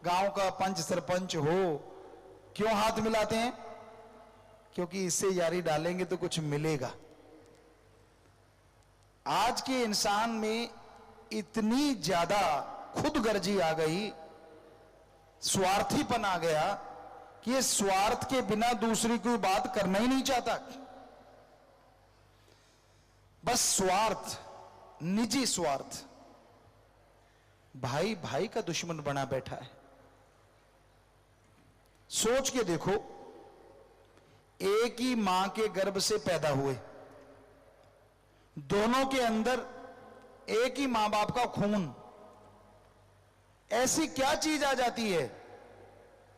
गांव का पंच सरपंच हो, क्यों हाथ मिलाते हैं? क्योंकि इससे यारी डालेंगे तो कुछ मिलेगा। आज के इंसान में इतनी ज्यादा खुदगर्जी आ गई, स्वार्थीपन आ गया कि ये स्वार्थ के बिना दूसरी कोई बात करना ही नहीं चाहता। बस स्वार्थ, निजी स्वार्थ, भाई भाई का दुश्मन बना बैठा है। सोच के देखो, एक ही मां के गर्भ से पैदा हुए, दोनों के अंदर एक ही मां बाप का खून, ऐसी क्या चीज आ जाती है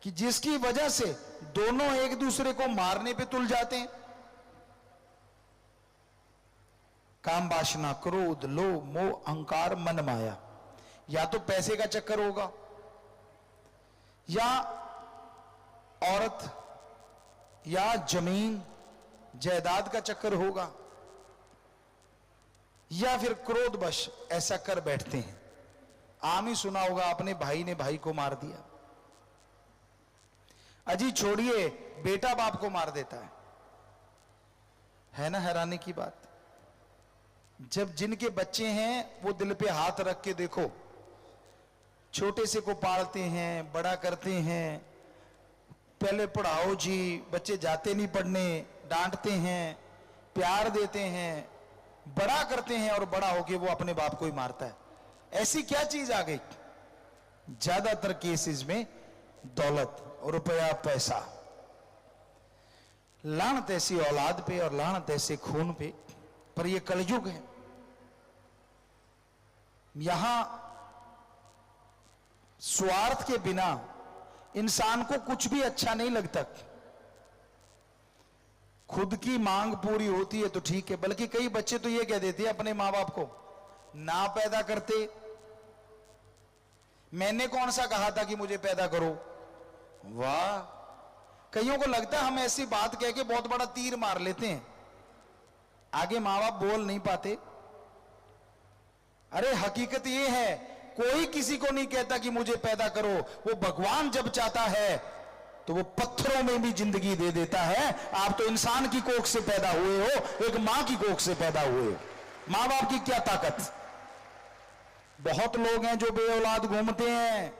कि जिसकी वजह से दोनों एक दूसरे को मारने पे तुल जाते हैं? काम, वासना, क्रोध, लोभ, मोह, अहंकार, मन माया। या तो पैसे का चक्कर होगा, या औरत या जमीन जायदाद का चक्कर होगा, या फिर क्रोधवश ऐसा कर बैठते हैं। आम ही सुना होगा अपने भाई ने भाई को मार दिया। अजी छोड़िए, बेटा बाप को मार देता है ना हैरानी की बात। जब जिनके बच्चे हैं वो दिल पे हाथ रख के देखो, छोटे से को पालते हैं, बड़ा करते हैं, पहले पढ़ाओ जी, बच्चे जाते नहीं पढ़ने, डांटते हैं, प्यार देते हैं, बड़ा करते हैं, और बड़ा होके वो अपने बाप को ही मारता है। ऐसी क्या चीज आ गई? ज्यादातर केसेस में दौलत और रुपया, पैसा। लानत ऐसी औलाद पे और लानत ऐसे खून पे। पर यह कलयुग है, यहां स्वार्थ के बिना इंसान को कुछ भी अच्छा नहीं लगता। खुद की मांग पूरी होती है तो ठीक है, बल्कि कई बच्चे तो ये कह देते हैं अपने मां बाप को, ना पैदा करते, मैंने कौन सा कहा था कि मुझे पैदा करो। वाह, कईयों को लगता है हम ऐसी बात कह के बहुत बड़ा तीर मार लेते हैं, आगे मां बाप बोल नहीं पाते। अरे हकीकत ये है, कोई किसी को नहीं कहता कि मुझे पैदा करो। वो भगवान जब चाहता है तो वो पत्थरों में भी जिंदगी दे देता है। आप तो इंसान की कोख से पैदा हुए हो, एक मां की कोख से पैदा हुए हो। मां बाप की क्या ताकत। बहुत लोग हैं जो बेऔलाद घूमते हैं,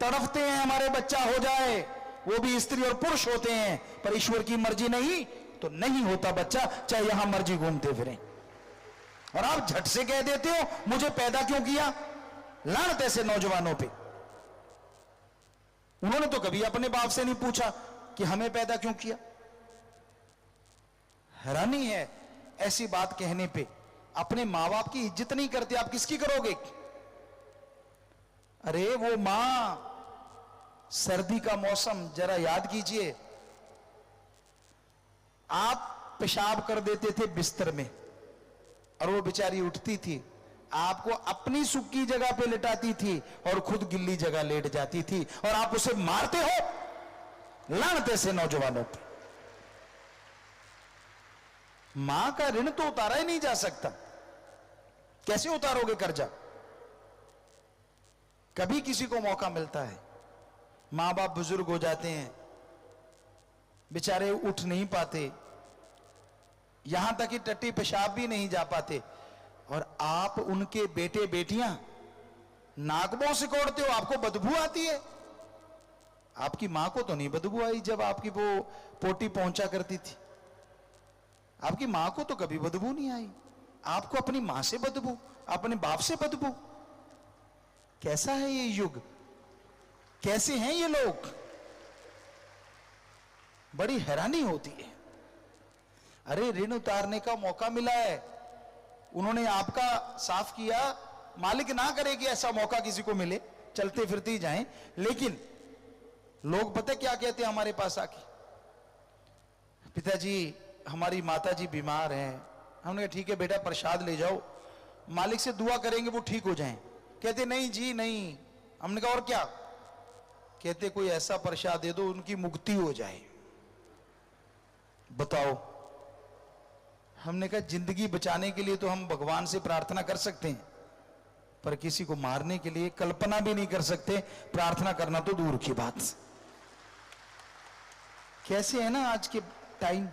तड़फते हैं हमारे बच्चा हो जाए, वो भी स्त्री और पुरुष होते हैं, पर ईश्वर की मर्जी नहीं तो नहीं होता बच्चा, चाहे यहां मर्जी घूमते फिरें। और आप झट से कह देते हो मुझे पैदा क्यों किया। लानत ऐसे नौजवानों पे। उन्होंने तो कभी अपने बाप से नहीं पूछा कि हमें पैदा क्यों किया। हैरानी है ऐसी बात कहने पे। अपने मां बाप की इज्जत नहीं करते, आप किसकी करोगे। अरे वो मां, सर्दी का मौसम जरा याद कीजिए, आप पेशाब कर देते थे बिस्तर में और वो बेचारी उठती थी, आपको अपनी सूखी जगह पे लिटाती थी और खुद गिल्ली जगह लेट जाती थी, और आप उसे मारते हो। लानत ऐसे नौजवानों पे। मां का ऋण तो उतारा ही नहीं जा सकता, कैसे उतारोगे कर्जा। कभी किसी को मौका मिलता है, मां बाप बुजुर्ग हो जाते हैं, बेचारे उठ नहीं पाते, यहां तक कि टट्टी पेशाब भी नहीं जा पाते, और आप उनके बेटे बेटियां नाकबों से कोड़ते हो, आपको बदबू आती है। आपकी मां को तो नहीं बदबू आई जब आपकी वो पोटी पहुंचा करती थी, आपकी मां को तो कभी बदबू नहीं आई, आपको अपनी मां से बदबू, अपने बाप से बदबू। कैसा है ये युग, कैसे हैं ये लोग, बड़ी हैरानी होती है। अरे ऋण उतारने का मौका मिला है, उन्होंने आपका साफ किया, मालिक ना करे कि ऐसा मौका किसी को मिले, चलते फिरते ही जाएं। लेकिन लोग पता क्या कहते हैं हमारे पास आके, पिताजी हमारी माताजी बीमार हैं। हमने कहा ठीक है बेटा प्रसाद ले जाओ, मालिक से दुआ करेंगे वो ठीक हो जाएं। कहते नहीं जी नहीं। हमने कहा और क्या। कहते कोई ऐसा प्रसाद दे दो उनकी मुक्ति हो जाए। बताओ। हमने कहा जिंदगी बचाने के लिए तो हम भगवान से प्रार्थना कर सकते हैं, पर किसी को मारने के लिए कल्पना भी नहीं कर सकते, प्रार्थना करना तो दूर की बात। कैसे है ना आज के टाइम,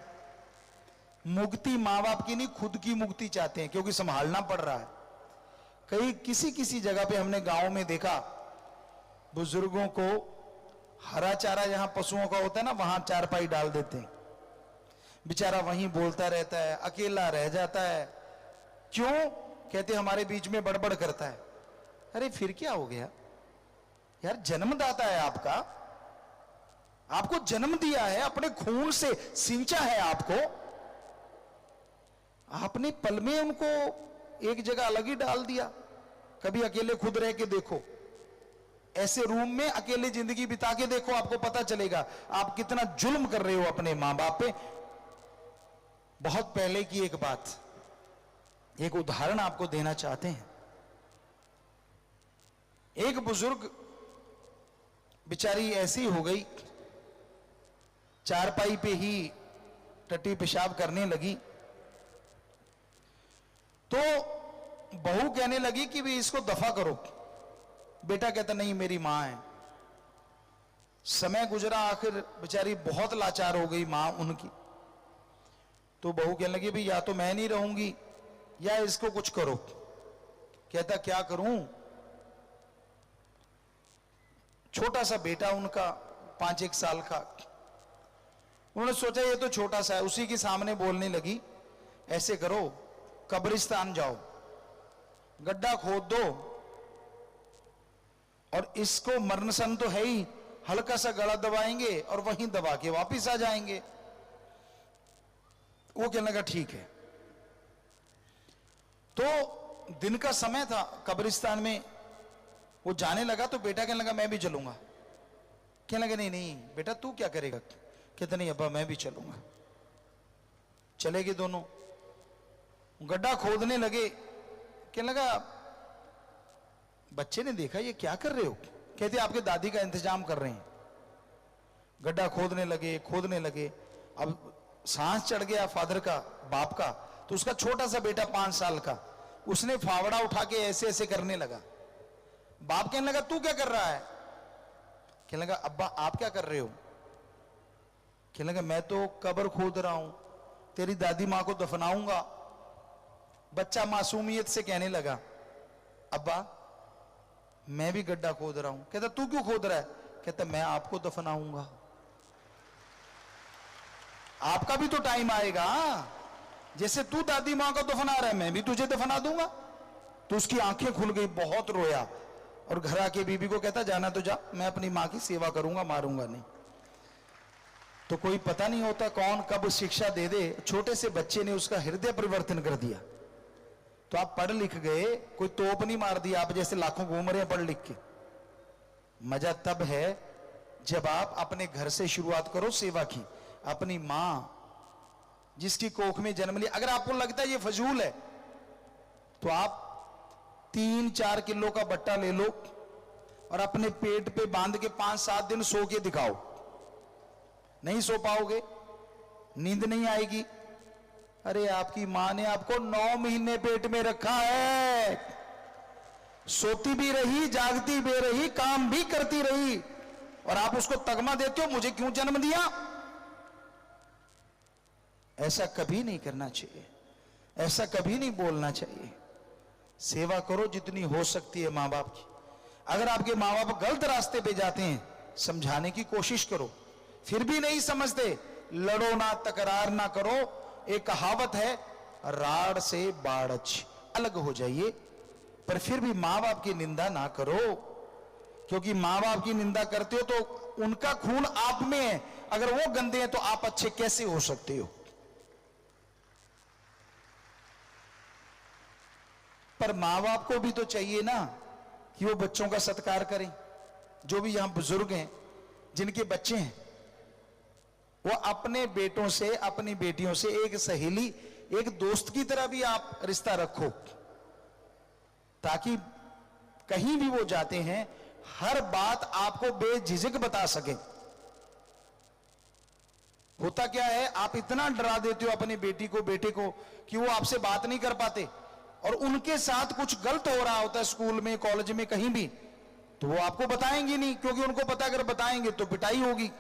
मुक्ति मां बाप की नहीं खुद की मुक्ति चाहते हैं, क्योंकि संभालना पड़ रहा है। कई किसी जगह पे हमने गांव में देखा, बुजुर्गों को हरा चारा जहां पशुओं का होता है ना, वहां चारपाई डाल देते हैं, बेचारा वहीं बोलता रहता है, अकेला रह जाता है। क्यों। कहते हमारे बीच में बड़बड़ करता है। अरे फिर क्या हो गया यार, जन्मदाता है आपका, आपको जन्म दिया है, अपने खून से सिंचा है आपको, आपने पल में उनको एक जगह अलग ही डाल दिया। कभी अकेले खुद रह के देखो, ऐसे रूम में अकेले जिंदगी बिता के देखो, आपको पता चलेगा आप कितना जुल्म कर रहे हो अपने मां बाप पे। बहुत पहले की एक बात, एक उदाहरण आपको देना चाहते हैं। एक बुजुर्ग बेचारी ऐसी हो गई, चारपाई पे ही टट्टी पेशाब करने लगी, तो बहू कहने लगी कि भी इसको दफा करो। बेटा कहता नहीं, मेरी मां है। समय गुजरा, आखिर बेचारी बहुत लाचार हो गई मां उनकी। तो बहू कहने लगी भी या तो मैं नहीं रहूंगी या इसको कुछ करो। कहता क्या करूं? छोटा सा बेटा उनका 5-1 साल का, उन्होंने सोचा ये तो छोटा सा है, उसी के सामने बोलने लगी ऐसे करो, कब्रिस्तान जाओ, गड्ढा खोद दो और इसको मरणसन तो है ही, हल्का सा गला दबाएंगे और वहीं दबा के वापिस आ जाएंगे। वो कहने लगा ठीक है। तो दिन का समय था, कब्रिस्तान में वो जाने लगा, तो बेटा कहने लगा मैं भी चलूंगा। कहने लगा नहीं नहीं बेटा तू क्या करेगा? कहता नहीं अब्बा मैं भी चलूंगा। चले गए दोनों, गड्ढा खोदने लगे। कहने लगा बच्चे ने देखा ये क्या कर रहे हो? कहते आपके दादी का इंतजाम कर रहे हैं। गड्ढा खोदने लगे। अब सांस चढ़ गया फादर का, बाप का, तो उसका छोटा सा बेटा 5 साल का, उसने फावड़ा उठा के ऐसे ऐसे करने लगा। बाप कहने लगा तू क्या कर रहा है? कहने लगा अब्बा आप क्या कर रहे हो? कहने लगा मैं तो कब्र खोद रहा हूं, तेरी दादी मां को दफनाऊंगा। बच्चा मासूमियत से कहने लगा अब्बा मैं भी गड्ढा खोद रहा हूं। कहता तू क्यों खोद रहा है? कहता मैं आपको दफनाऊंगा, आपका भी तो टाइम आएगा, जैसे तू दादी मां को दफना रहा है मैं भी तुझे दफना दूंगा। तो उसकी आंखें खुल गई, बहुत रोया और घर आके बीबी को कहता जाना तो जा, मैं अपनी मां की सेवा करूंगा, मारूंगा नहीं। तो कोई पता नहीं होता कौन कब शिक्षा दे दे, छोटे से बच्चे ने उसका हृदय परिवर्तन कर दिया। तो आप पढ़ लिख गए, कोई तोप नहीं मार दिया, आप जैसे लाखों घूम रहे हैं पढ़ लिख के। मजा तब है जब आप अपने घर से शुरुआत करो सेवा की। अपनी मां जिसकी कोख में जन्म लिया, अगर आपको लगता है ये फजूल है तो आप 3-4 किलो का बट्टा ले लो और अपने पेट पे बांध के 5-7 दिन सो के दिखाओ। नहीं सो पाओगे, नींद नहीं आएगी। अरे आपकी मां ने आपको 9 महीने पेट में रखा है, सोती भी रही, जागती भी रही, काम भी करती रही, और आप उसको तगमा देते हो मुझे क्यों जन्म दिया? ऐसा कभी नहीं करना चाहिए, ऐसा कभी नहीं बोलना चाहिए। सेवा करो जितनी हो सकती है मां बाप की। अगर आपके मां बाप गलत रास्ते पे जाते हैं, समझाने की कोशिश करो, फिर भी नहीं समझते, लड़ो ना, तकरार ना करो। एक कहावत है, राड़ से बाड़च, अलग हो जाइए, पर फिर भी मां बाप की निंदा ना करो, क्योंकि मां बाप की निंदा करते हो तो उनका खून आप में है। अगर वो गंदे हैं तो आप अच्छे कैसे हो सकते हो? पर मां बाप को भी तो चाहिए ना कि वो बच्चों का सत्कार करें। जो भी यहां बुजुर्ग हैं जिनके बच्चे हैं, वो अपने बेटों से, अपनी बेटियों से एक सहेली, एक दोस्त की तरह भी आप रिश्ता रखो, ताकि कहीं भी वो जाते हैं हर बात आपको बेझिझक बता सके। होता क्या है, आप इतना डरा देते हो अपनी बेटी को, बेटे को, कि वो आपसे बात नहीं कर पाते, और उनके साथ कुछ गलत हो रहा होता है स्कूल में, कॉलेज में, कहीं भी, तो वो आपको बताएंगे नहीं, क्योंकि उनको पता अगर बताएंगे तो पिटाई होगी।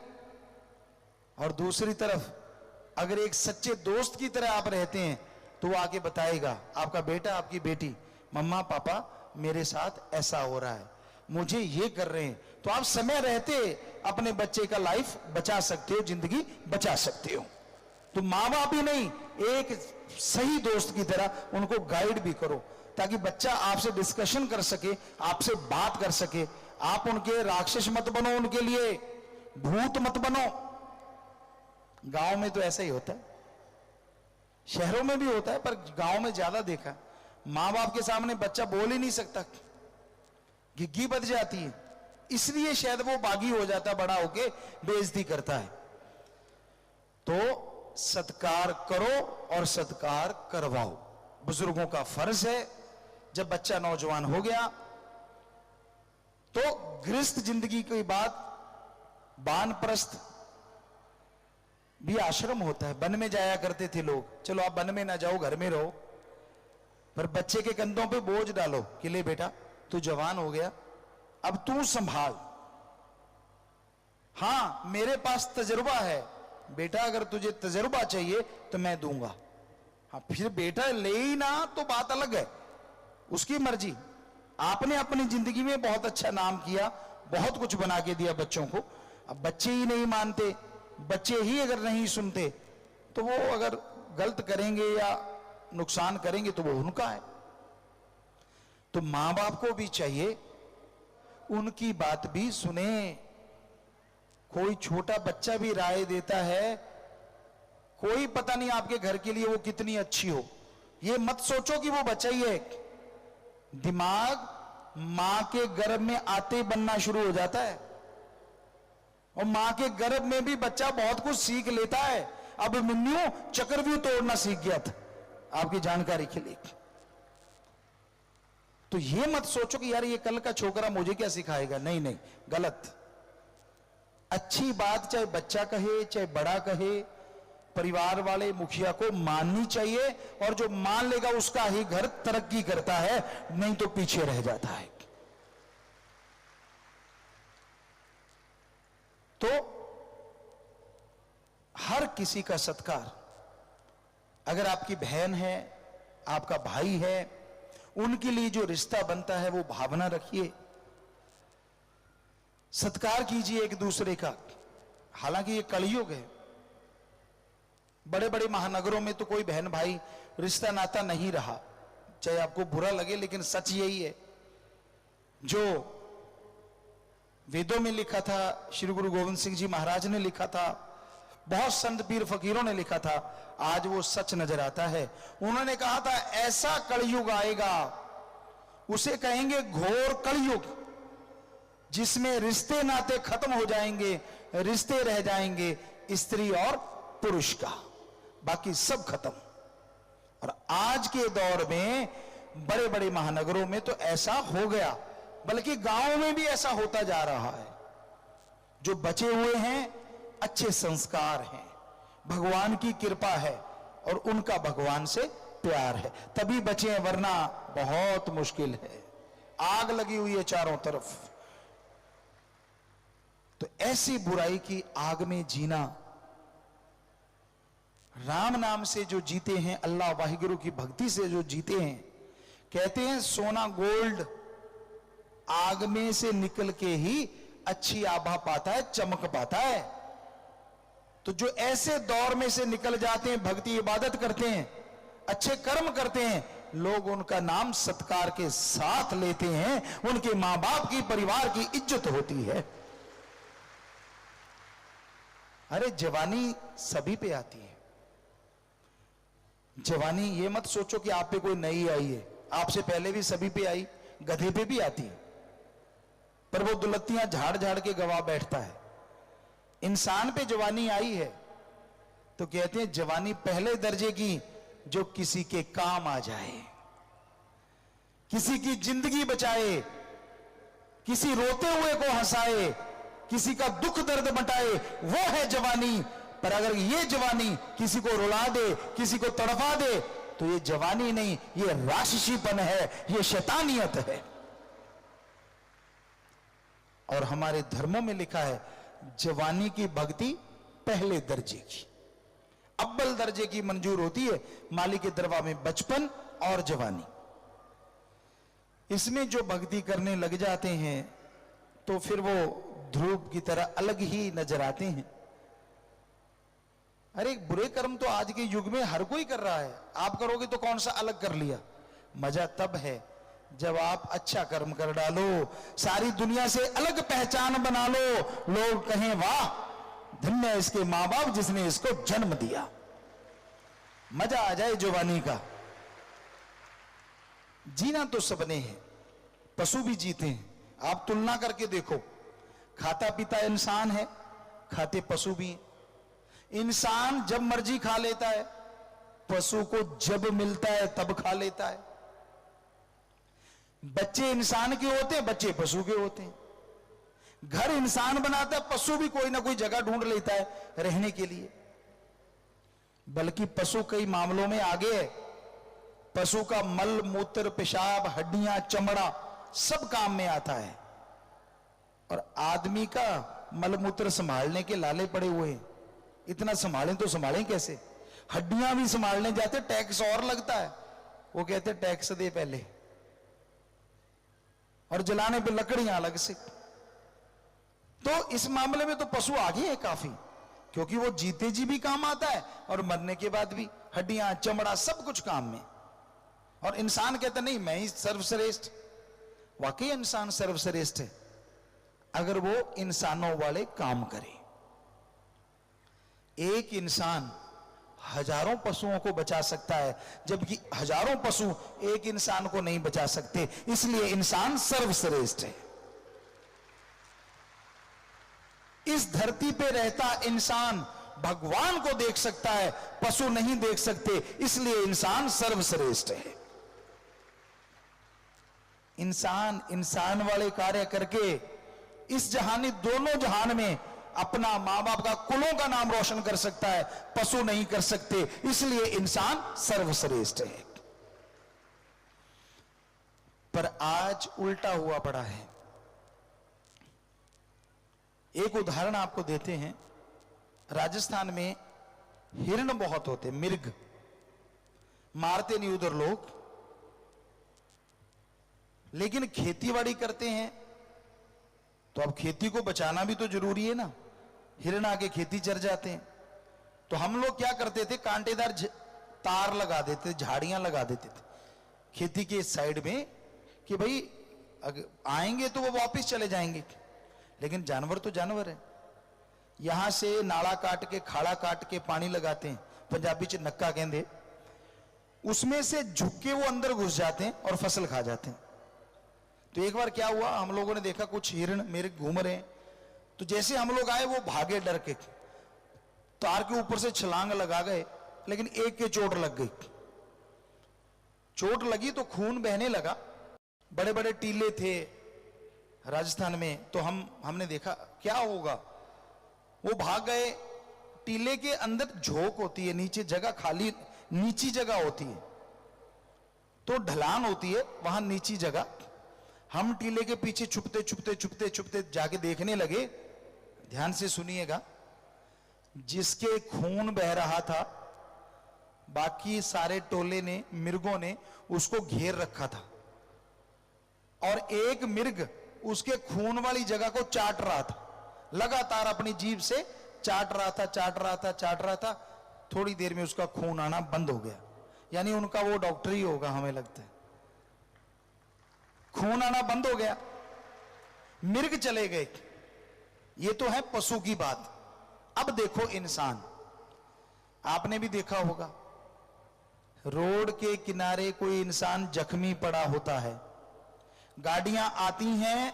और दूसरी तरफ अगर एक सच्चे दोस्त की तरह आप रहते हैं तो वो आके बताएगा, आपका बेटा, आपकी बेटी, मम्मा पापा मेरे साथ ऐसा हो रहा है, मुझे ये कर रहे हैं। तो आप समय रहते अपने बच्चे का लाइफ बचा सकते हो, जिंदगी बचा सकते हो। तो माँ बाप ही नहीं, एक सही दोस्त की तरह उनको गाइड भी करो, ताकि बच्चा आपसे डिस्कशन कर सके, आपसे बात कर सके। आप उनके राक्षस मत बनो उनके लिए, भूत मत बनो। गांव में तो ऐसा ही होता है, शहरों में भी होता है, पर गांव में ज्यादा देखा। मां बाप के सामने बच्चा बोल ही नहीं सकता, घिग्गी बज जाती है, इसलिए शायद वो बागी हो जाता, बड़ा होके बेइज्जती करता है। तो सत्कार करो और सत्कार करवाओ, बुजुर्गों का फर्ज है। जब बच्चा नौजवान हो गया तो गृहस्थ जिंदगी के बाद वानप्रस्थ भी आश्रम होता है। वन में जाया करते थे लोग, चलो आप वन में ना जाओ, घर में रहो, पर बच्चे के कंधों पे बोझ डालो कि ले बेटा तू जवान हो गया, अब तू संभाल। हां मेरे पास तजुर्बा है बेटा, अगर तुझे तजुर्बा चाहिए तो मैं दूंगा। हाँ फिर बेटा ले ही ना तो बात अलग है, उसकी मर्जी। आपने अपनी जिंदगी में बहुत अच्छा नाम किया, बहुत कुछ बना के दिया बच्चों को, अब बच्चे ही नहीं मानते, बच्चे ही अगर नहीं सुनते तो वो अगर गलत करेंगे या नुकसान करेंगे तो वो उनका है। तो मां बाप को भी चाहिए उनकी बात भी सुने। कोई छोटा बच्चा भी राय देता है, कोई पता नहीं आपके घर के लिए वो कितनी अच्छी हो, ये मत सोचो कि वो बच्चा ही है। दिमाग मां के गर्भ में आते ही बनना शुरू हो जाता है, और मां के गर्भ में भी बच्चा बहुत कुछ सीख लेता है। अब मिन्नू चक्रव्यूह तोड़ना सीख गया था, आपकी जानकारी के लिए। तो ये मत सोचो कि यार ये कल का छोकरा मुझे क्या सिखाएगा, नहीं नहीं, गलत। अच्छी बात चाहे बच्चा कहे चाहे बड़ा कहे, परिवार वाले मुखिया को माननी चाहिए, और जो मान लेगा उसका ही घर तरक्की करता है, नहीं तो पीछे रह जाता है। तो हर किसी का सत्कार, अगर आपकी बहन है, आपका भाई है, उनके लिए जो रिश्ता बनता है वो भावना रखिए, सत्कार कीजिए एक दूसरे का। हालांकि ये कलयुग है, बड़े बड़े महानगरों में तो कोई बहन भाई रिश्ता नाता नहीं रहा, चाहे आपको बुरा लगे, लेकिन सच यही है। जो वेदों में लिखा था, श्री गुरु गोविंद सिंह जी महाराज ने लिखा था, बहुत संत पीर फकीरों ने लिखा था, आज वो सच नजर आता है। उन्होंने कहा था ऐसा कलयुग आएगा, उसे कहेंगे घोर कलयुग, जिसमें रिश्ते नाते खत्म हो जाएंगे, रिश्ते रह जाएंगे स्त्री और पुरुष का, बाकी सब खत्म। और आज के दौर में बड़े बड़े महानगरों में तो ऐसा हो गया, बल्कि गांव में भी ऐसा होता जा रहा है। जो बचे हुए हैं अच्छे संस्कार हैं, भगवान की कृपा है और उनका भगवान से प्यार है, तभी बचे हैं, वरना बहुत मुश्किल है, आग लगी हुई है चारों तरफ। तो ऐसी बुराई की आग में जीना, राम नाम से जो जीते हैं, अल्लाह वाहिगुरु की भक्ति से जो जीते हैं, कहते हैं सोना गोल्ड आग में से निकल के ही अच्छी आभा पाता है, चमक पाता है। तो जो ऐसे दौर में से निकल जाते हैं, भक्ति इबादत करते हैं, अच्छे कर्म करते हैं, लोग उनका नाम सत्कार के साथ लेते हैं, उनके मां बाप की, परिवार की इज्जत होती है। अरे जवानी सभी पे आती है, जवानी ये मत सोचो कि आप पे कोई नई आई है, आपसे पहले भी सभी पे आई, गधे पे भी आती है, पर वो दुलत्तियां झाड़ झाड़ के गवा बैठता है। इंसान पे जवानी आई है तो कहते हैं जवानी पहले दर्जे की, जो किसी के काम आ जाए, किसी की जिंदगी बचाए, किसी रोते हुए को हंसाए, किसी का दुख दर्द मटाए, वो है जवानी। पर अगर ये जवानी किसी को रुला दे, किसी को तड़पा दे, तो ये जवानी नहीं, ये राक्षसीपन है, ये शैतानियत है। और हमारे धर्मों में लिखा है जवानी की भक्ति पहले दर्जे की, अव्वल दर्जे की मंजूर होती है माली के दरबार में बचपन और जवानी। इसमें जो भक्ति करने लग जाते हैं तो फिर वो ध्रुव की तरह अलग ही नजर आते हैं। अरे बुरे कर्म तो आज के युग में हर कोई कर रहा है, आप करोगे तो कौन सा अलग कर लिया। मजा तब है जब आप अच्छा कर्म कर डालो, सारी दुनिया से अलग पहचान बना लो, लोग कहें वाह धन्य है इसके मां बाप जिसने इसको जन्म दिया, मजा आ जाए जवानी का। जीना तो सबने है, पशु भी जीते हैं। आप तुलना करके देखो, खाता पीता इंसान है, खाते पशु भी हैं। इंसान जब मर्जी खा लेता है, पशु को जब मिलता है तब खा लेता है। बच्चे इंसान के होते हैं, बच्चे पशु के होते हैं। घर इंसान बनाता है, पशु भी कोई ना कोई जगह ढूंढ लेता है रहने के लिए। बल्कि पशु कई मामलों में आगे है। पशु का मल मूत्र पेशाब हड्डियां चमड़ा सब काम में आता है, और आदमी का मल मूत्र संभालने के लाले पड़े हुए हैं। इतना संभालें तो संभालें कैसे? हड्डियां भी संभालने जाते टैक्स और लगता है, वो कहते टैक्स दे पहले, और जलाने पे लकड़ियां अलग से। तो इस मामले में तो पशु आगे है काफी, क्योंकि वो जीते जी भी काम आता है और मरने के बाद भी हड्डियां चमड़ा सब कुछ काम में। और इंसान कहता नहीं मैं ही सर्वश्रेष्ठ। वाकई इंसान सर्वश्रेष्ठ है अगर वो इंसानों वाले काम करे। एक इंसान हजारों पशुओं को बचा सकता है, जबकि हजारों पशु एक इंसान को नहीं बचा सकते। इसलिए इंसान सर्वश्रेष्ठ है। इस धरती पे रहता इंसान भगवान को देख सकता है, पशु नहीं देख सकते, इसलिए इंसान सर्वश्रेष्ठ है। इंसान इंसान वाले कार्य करके इस जहानी दोनों जहान में अपना मां बाप का कुलों का नाम रोशन कर सकता है, पशु नहीं कर सकते, इसलिए इंसान सर्वश्रेष्ठ है। पर आज उल्टा हुआ पड़ा है। एक उदाहरण आपको देते हैं। राजस्थान में हिरण बहुत होते, मिर्ग मारते नहीं उधर लोग, लेकिन खेतीबाड़ी करते हैं तो अब खेती को बचाना भी तो जरूरी है ना। हिरण आके खेती चर जाते हैं, तो हम लोग क्या करते थे, कांटेदार तार लगा देते, झाड़ियां लगा देते थे खेती के साइड में, कि भाई अगर आएंगे तो वो वापस चले जाएंगे। लेकिन जानवर तो जानवर है। यहां से नाला काट के खाड़ा काट के पानी लगाते हैं, पंजाबी च नक्का कहते, उसमें से झुक के वो अंदर घुस जाते हैं और फसल खा जाते हैं। तो एक बार क्या हुआ, हम लोगों ने देखा कुछ हिरण मेरे घूम रहे हैं, तो जैसे हम लोग आए वो भागे डर के, तार के ऊपर से छलांग लगा गए, लेकिन एक के चोट लग गई। चोट लगी तो खून बहने लगा। बड़े बड़े टीले थे राजस्थान में, तो हमने देखा क्या होगा। वो भाग गए। टीले के अंदर झोंक होती है, नीचे जगह खाली नीची जगह होती है, तो ढलान होती है वहां नीची जगह। हम टीले के पीछे छुपते छुपते छुपते छुपते जाके देखने लगे। ध्यान से सुनिएगा, जिसके खून बह रहा था बाकी सारे टोले ने, मिर्गों ने उसको घेर रखा था, और एक मिर्ग उसके खून वाली जगह को चाट रहा था, लगातार अपनी जीभ से चाट रहा था, चाट रहा था, चाट रहा था। थोड़ी देर में उसका खून आना बंद हो गया। यानी उनका वो डॉक्टर ही होगा, हमें लगता है। खून आना बंद हो गया, मिर्ग चले गए। ये तो है पशु की बात। अब देखो इंसान, आपने भी देखा होगा, रोड के किनारे कोई इंसान जख्मी पड़ा होता है, गाड़ियां आती हैं,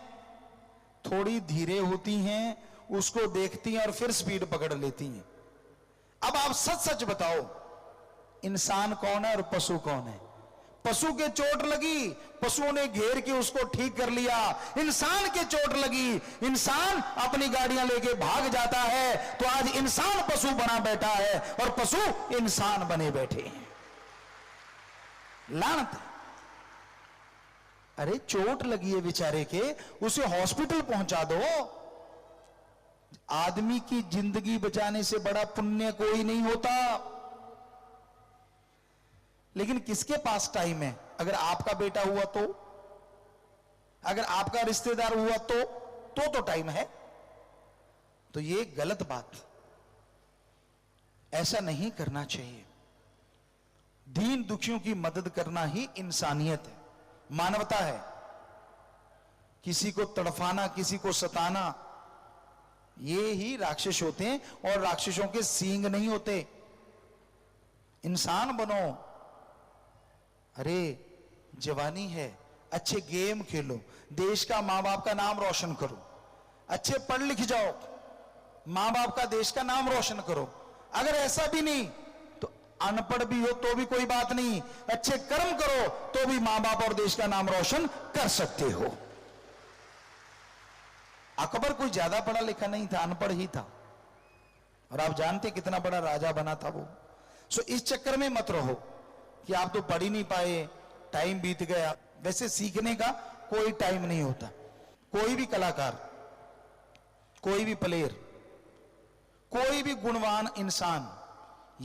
थोड़ी धीरे होती हैं, उसको देखती हैं और फिर स्पीड पकड़ लेती हैं। अब आप सच सच बताओ, इंसान कौन है और पशु कौन है? पशु के चोट लगी, पशुओं ने घेर के उसको ठीक कर लिया। इंसान के चोट लगी, इंसान अपनी गाड़ियां लेके भाग जाता है। तो आज इंसान पशु बना बैठा है और पशु इंसान बने बैठे हैं। लानत। अरे चोट लगी है बेचारे के, उसे हॉस्पिटल पहुंचा दो। आदमी की जिंदगी बचाने से बड़ा पुण्य कोई नहीं होता। लेकिन किसके पास टाइम है? अगर आपका बेटा हुआ तो, अगर आपका रिश्तेदार हुआ तो टाइम है। तो ये गलत बात, ऐसा नहीं करना चाहिए। दीन दुखियों की मदद करना ही इंसानियत है। मानवता है। किसी को तड़फाना, किसी को सताना, ये ही राक्षस होते हैं। और राक्षसों के सींग नहीं होते। इंसान बनो। अरे जवानी है, अच्छे गेम खेलो, देश का, मां बाप का नाम रोशन करो, अच्छे पढ़ लिख जाओ, मां बाप का, देश का नाम रोशन करो। अगर ऐसा भी नहीं तो अनपढ़ भी हो तो भी कोई बात नहीं, अच्छे कर्म करो तो भी मां बाप और देश का नाम रोशन कर सकते हो। अकबर कोई ज्यादा पढ़ा लिखा नहीं था, अनपढ़ ही था, और आप जानते कितना बड़ा राजा बना था वो। सो इस चक्कर में मत रहो कि आप तो पढ़ ही नहीं पाए, टाइम बीत गया। वैसे सीखने का कोई टाइम नहीं होता। कोई भी कलाकार, कोई भी प्लेयर, कोई भी गुणवान इंसान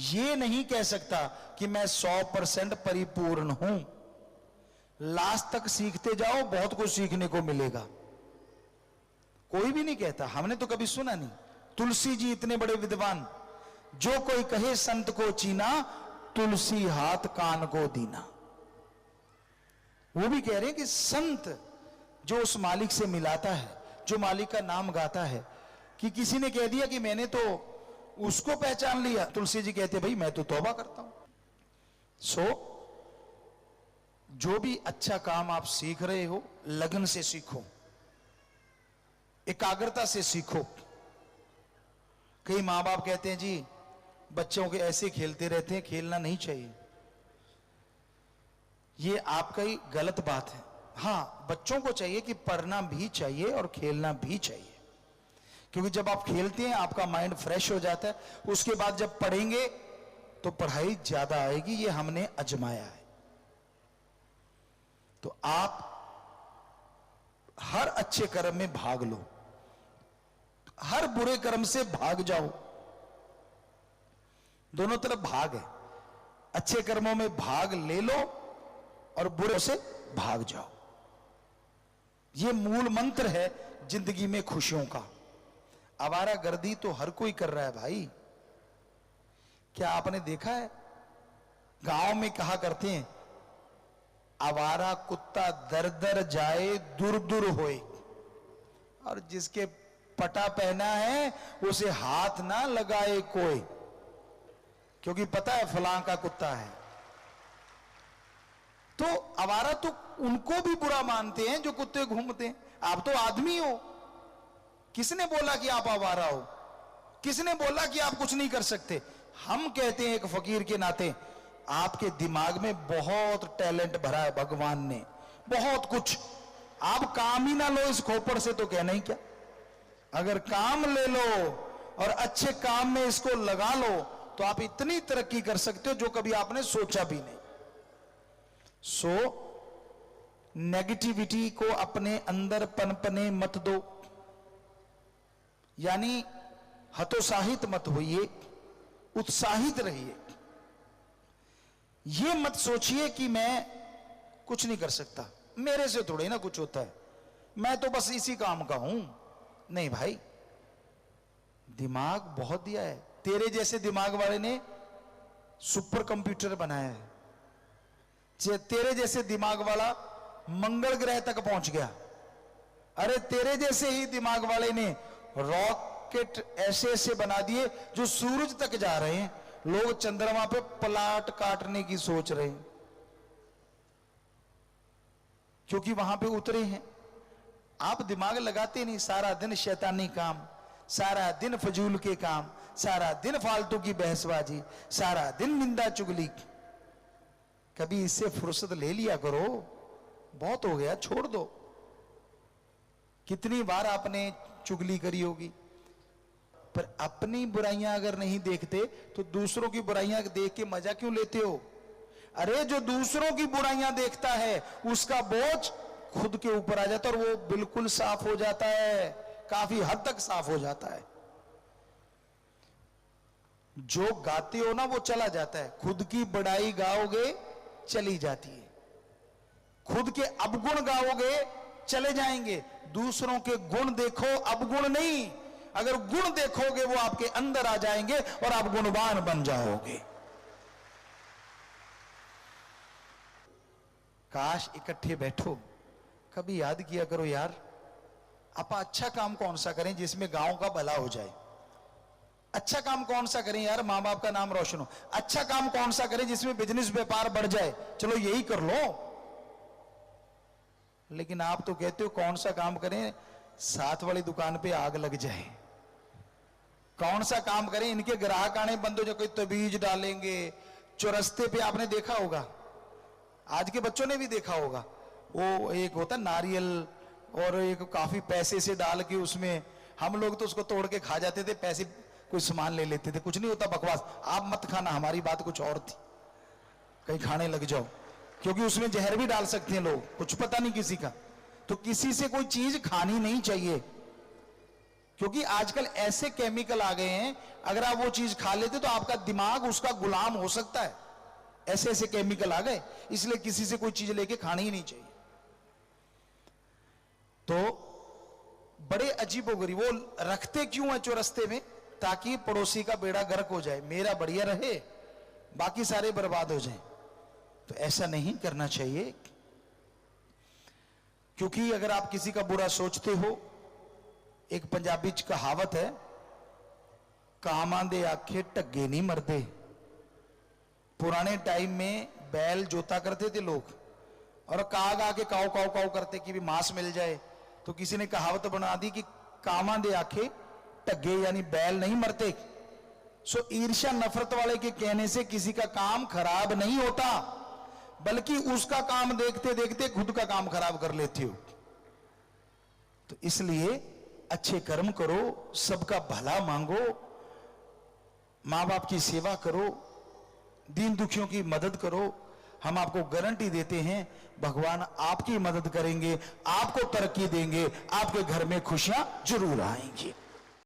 ये नहीं कह सकता कि मैं 100% परिपूर्ण हूं। लास्ट तक सीखते जाओ, बहुत कुछ सीखने को मिलेगा। कोई भी नहीं कहता, हमने तो कभी सुना नहीं। तुलसी जी इतने बड़े विद्वान, जो कोई कहे संत को चीना, तुलसी हाथ कान को दीना। वो भी कह रहे हैं कि संत जो उस मालिक से मिलाता है, जो मालिक का नाम गाता है, कि किसी ने कह दिया कि मैंने तो उसको पहचान लिया, तुलसी जी कहते भाई मैं तो तौबा करता हूं। सो जो भी अच्छा काम आप सीख रहे हो, लगन से सीखो, एकाग्रता से सीखो। कई मां बाप कहते हैं जी बच्चों के ऐसे खेलते रहते हैं, खेलना नहीं चाहिए। ये आपका ही गलत बात है। हाँ, बच्चों को चाहिए कि पढ़ना भी चाहिए और खेलना भी चाहिए, क्योंकि जब आप खेलते हैं आपका माइंड फ्रेश हो जाता है। उसके बाद जब पढ़ेंगे तो पढ़ाई ज्यादा आएगी। ये हमने आजमाया है। तो आप हर अच्छे कर्म में भाग लो, हर बुरे कर्म से भाग जाओ। दोनों तरफ भाग है। अच्छे कर्मों में भाग ले लो और बुरे से भाग जाओ। यह मूल मंत्र है जिंदगी में खुशियों का। आवारागर्दी तो हर कोई कर रहा है भाई। क्या आपने देखा है, गांव में कहा करते हैं आवारा कुत्ता दर दर जाए दूर दूर होए, और जिसके पटा पहना है उसे हाथ ना लगाए कोई, क्योंकि पता है फलां का कुत्ता है। तो आवारा तो उनको भी बुरा मानते हैं जो कुत्ते घूमते हैं। आप तो आदमी हो, किसने बोला कि आप आवारा हो? किसने बोला कि आप कुछ नहीं कर सकते? हम कहते हैं एक फकीर के नाते, आपके दिमाग में बहुत टैलेंट भरा है भगवान ने, बहुत कुछ। आप काम ही ना लो इस खोपड़ से तो कहना ही क्या। अगर काम ले लो और अच्छे काम में इसको लगा लो तो आप इतनी तरक्की कर सकते हो जो कभी आपने सोचा भी नहीं। सो नेगेटिविटी को अपने अंदर पनपने मत दो, यानी हतोत्साहित मत होइए, उत्साहित रहिए। यह मत सोचिए कि मैं कुछ नहीं कर सकता, मेरे से थोड़े ना कुछ होता है, मैं तो बस इसी काम का हूं। नहीं भाई, दिमाग बहुत दिया है। तेरे जैसे दिमाग वाले ने सुपर कंप्यूटर बनाया है। तेरे जैसे दिमाग वाला मंगल ग्रह तक पहुंच गया। अरे तेरे जैसे ही दिमाग वाले ने रॉकेट ऐसे ऐसे बना दिए जो सूरज तक जा रहे हैं। लोग चंद्रमा पे प्लाट काटने की सोच रहे हैं क्योंकि वहां पे उतरे हैं। आप दिमाग लगाते नहीं, सारा दिन शैतानी काम, सारा दिन फजूल के काम, सारा दिन फालतू की बहसबाजी, सारा दिन निंदा चुगली। कभी इससे फुर्सत ले लिया करो, बहुत हो गया, छोड़ दो। कितनी बार आपने चुगली करी होगी, पर अपनी बुराइयां अगर नहीं देखते तो दूसरों की बुराइयां देख के मजा क्यों लेते हो? अरे जो दूसरों की बुराइयां देखता है उसका बोझ खुद के ऊपर आ जाता है और वो बिल्कुल साफ हो जाता है, काफी हद तक साफ हो जाता है। जो गाते हो ना वो चला जाता है, खुद की बड़ाई गाओगे चली जाती है, खुद के अवगुण गाओगे चले जाएंगे। दूसरों के गुण देखो, अवगुण नहीं। अगर गुण देखोगे वो आपके अंदर आ जाएंगे और आप गुणवान बन जाओगे। काश इकट्ठे बैठो, कभी याद किया करो यार, आप अच्छा काम कौन सा करें जिसमें गांव का भला हो जाए। अच्छा काम कौन सा करें यार, माँ बाप का नाम रोशन हो। अच्छा काम कौन सा करें जिसमें बिजनेस व्यापार बढ़ जाए, चलो यही कर लो। लेकिन आप तो कहते हो कौन सा काम करें साथ वाली दुकान पे आग लग जाए, कौन सा काम करें इनके ग्राहक आने बंद हो जाए, कोई तबीज डालेंगे चौरस्ते पे। आपने देखा होगा, आज के बच्चों ने भी देखा होगा, वो एक होता नारियल और एक काफी पैसे से डाल के उसमें, हम लोग तो उसको तोड़ के खा जाते थे, पैसे कोई सामान ले लेते थे, कुछ नहीं होता, बकवास। आप मत खाना, हमारी बात कुछ और थी, कहीं खाने लग जाओ, क्योंकि उसमें जहर भी डाल सकते हैं लोग, कुछ पता नहीं किसी का। तो किसी से कोई चीज खानी नहीं चाहिए, क्योंकि आजकल ऐसे केमिकल आ गए हैं, अगर आप वो चीज खा लेते तो आपका दिमाग उसका गुलाम हो सकता है। ऐसे ऐसे केमिकल आ गए, इसलिए किसी से कोई चीज लेके खानी ही नहीं चाहिए। तो बड़े अजीबोगरीब वो रखते क्यों है चौरस्ते में, ताकि पड़ोसी का बेड़ा गर्क हो जाए, मेरा बढ़िया रहे, बाकी सारे बर्बाद हो जाएं। तो ऐसा नहीं करना चाहिए, क्योंकि अगर आप किसी का बुरा सोचते हो, एक पंजाबी च कहावत है, कामां दे आखे टग्गे नहीं मरते। पुराने टाइम में बैल जोता करते थे लोग, और काग आके काव काव काव करते कि भी मांस मिल जाए, तो किसी ने कहावत बना दी कि कामां दे आखे टग्गे, यानी बैल नहीं मरते। सो ईर्ष्या नफरत वाले के कहने से किसी का काम खराब नहीं होता, बल्कि उसका काम देखते देखते खुद का काम खराब कर लेते हो। तो इसलिए अच्छे कर्म करो, सबका भला मांगो, मां बाप की सेवा करो, दीन दुखियों की मदद करो। हम आपको गारंटी देते हैं भगवान आपकी मदद करेंगे, आपको तरक्की देंगे, आपके घर में खुशियां जरूर आएंगी।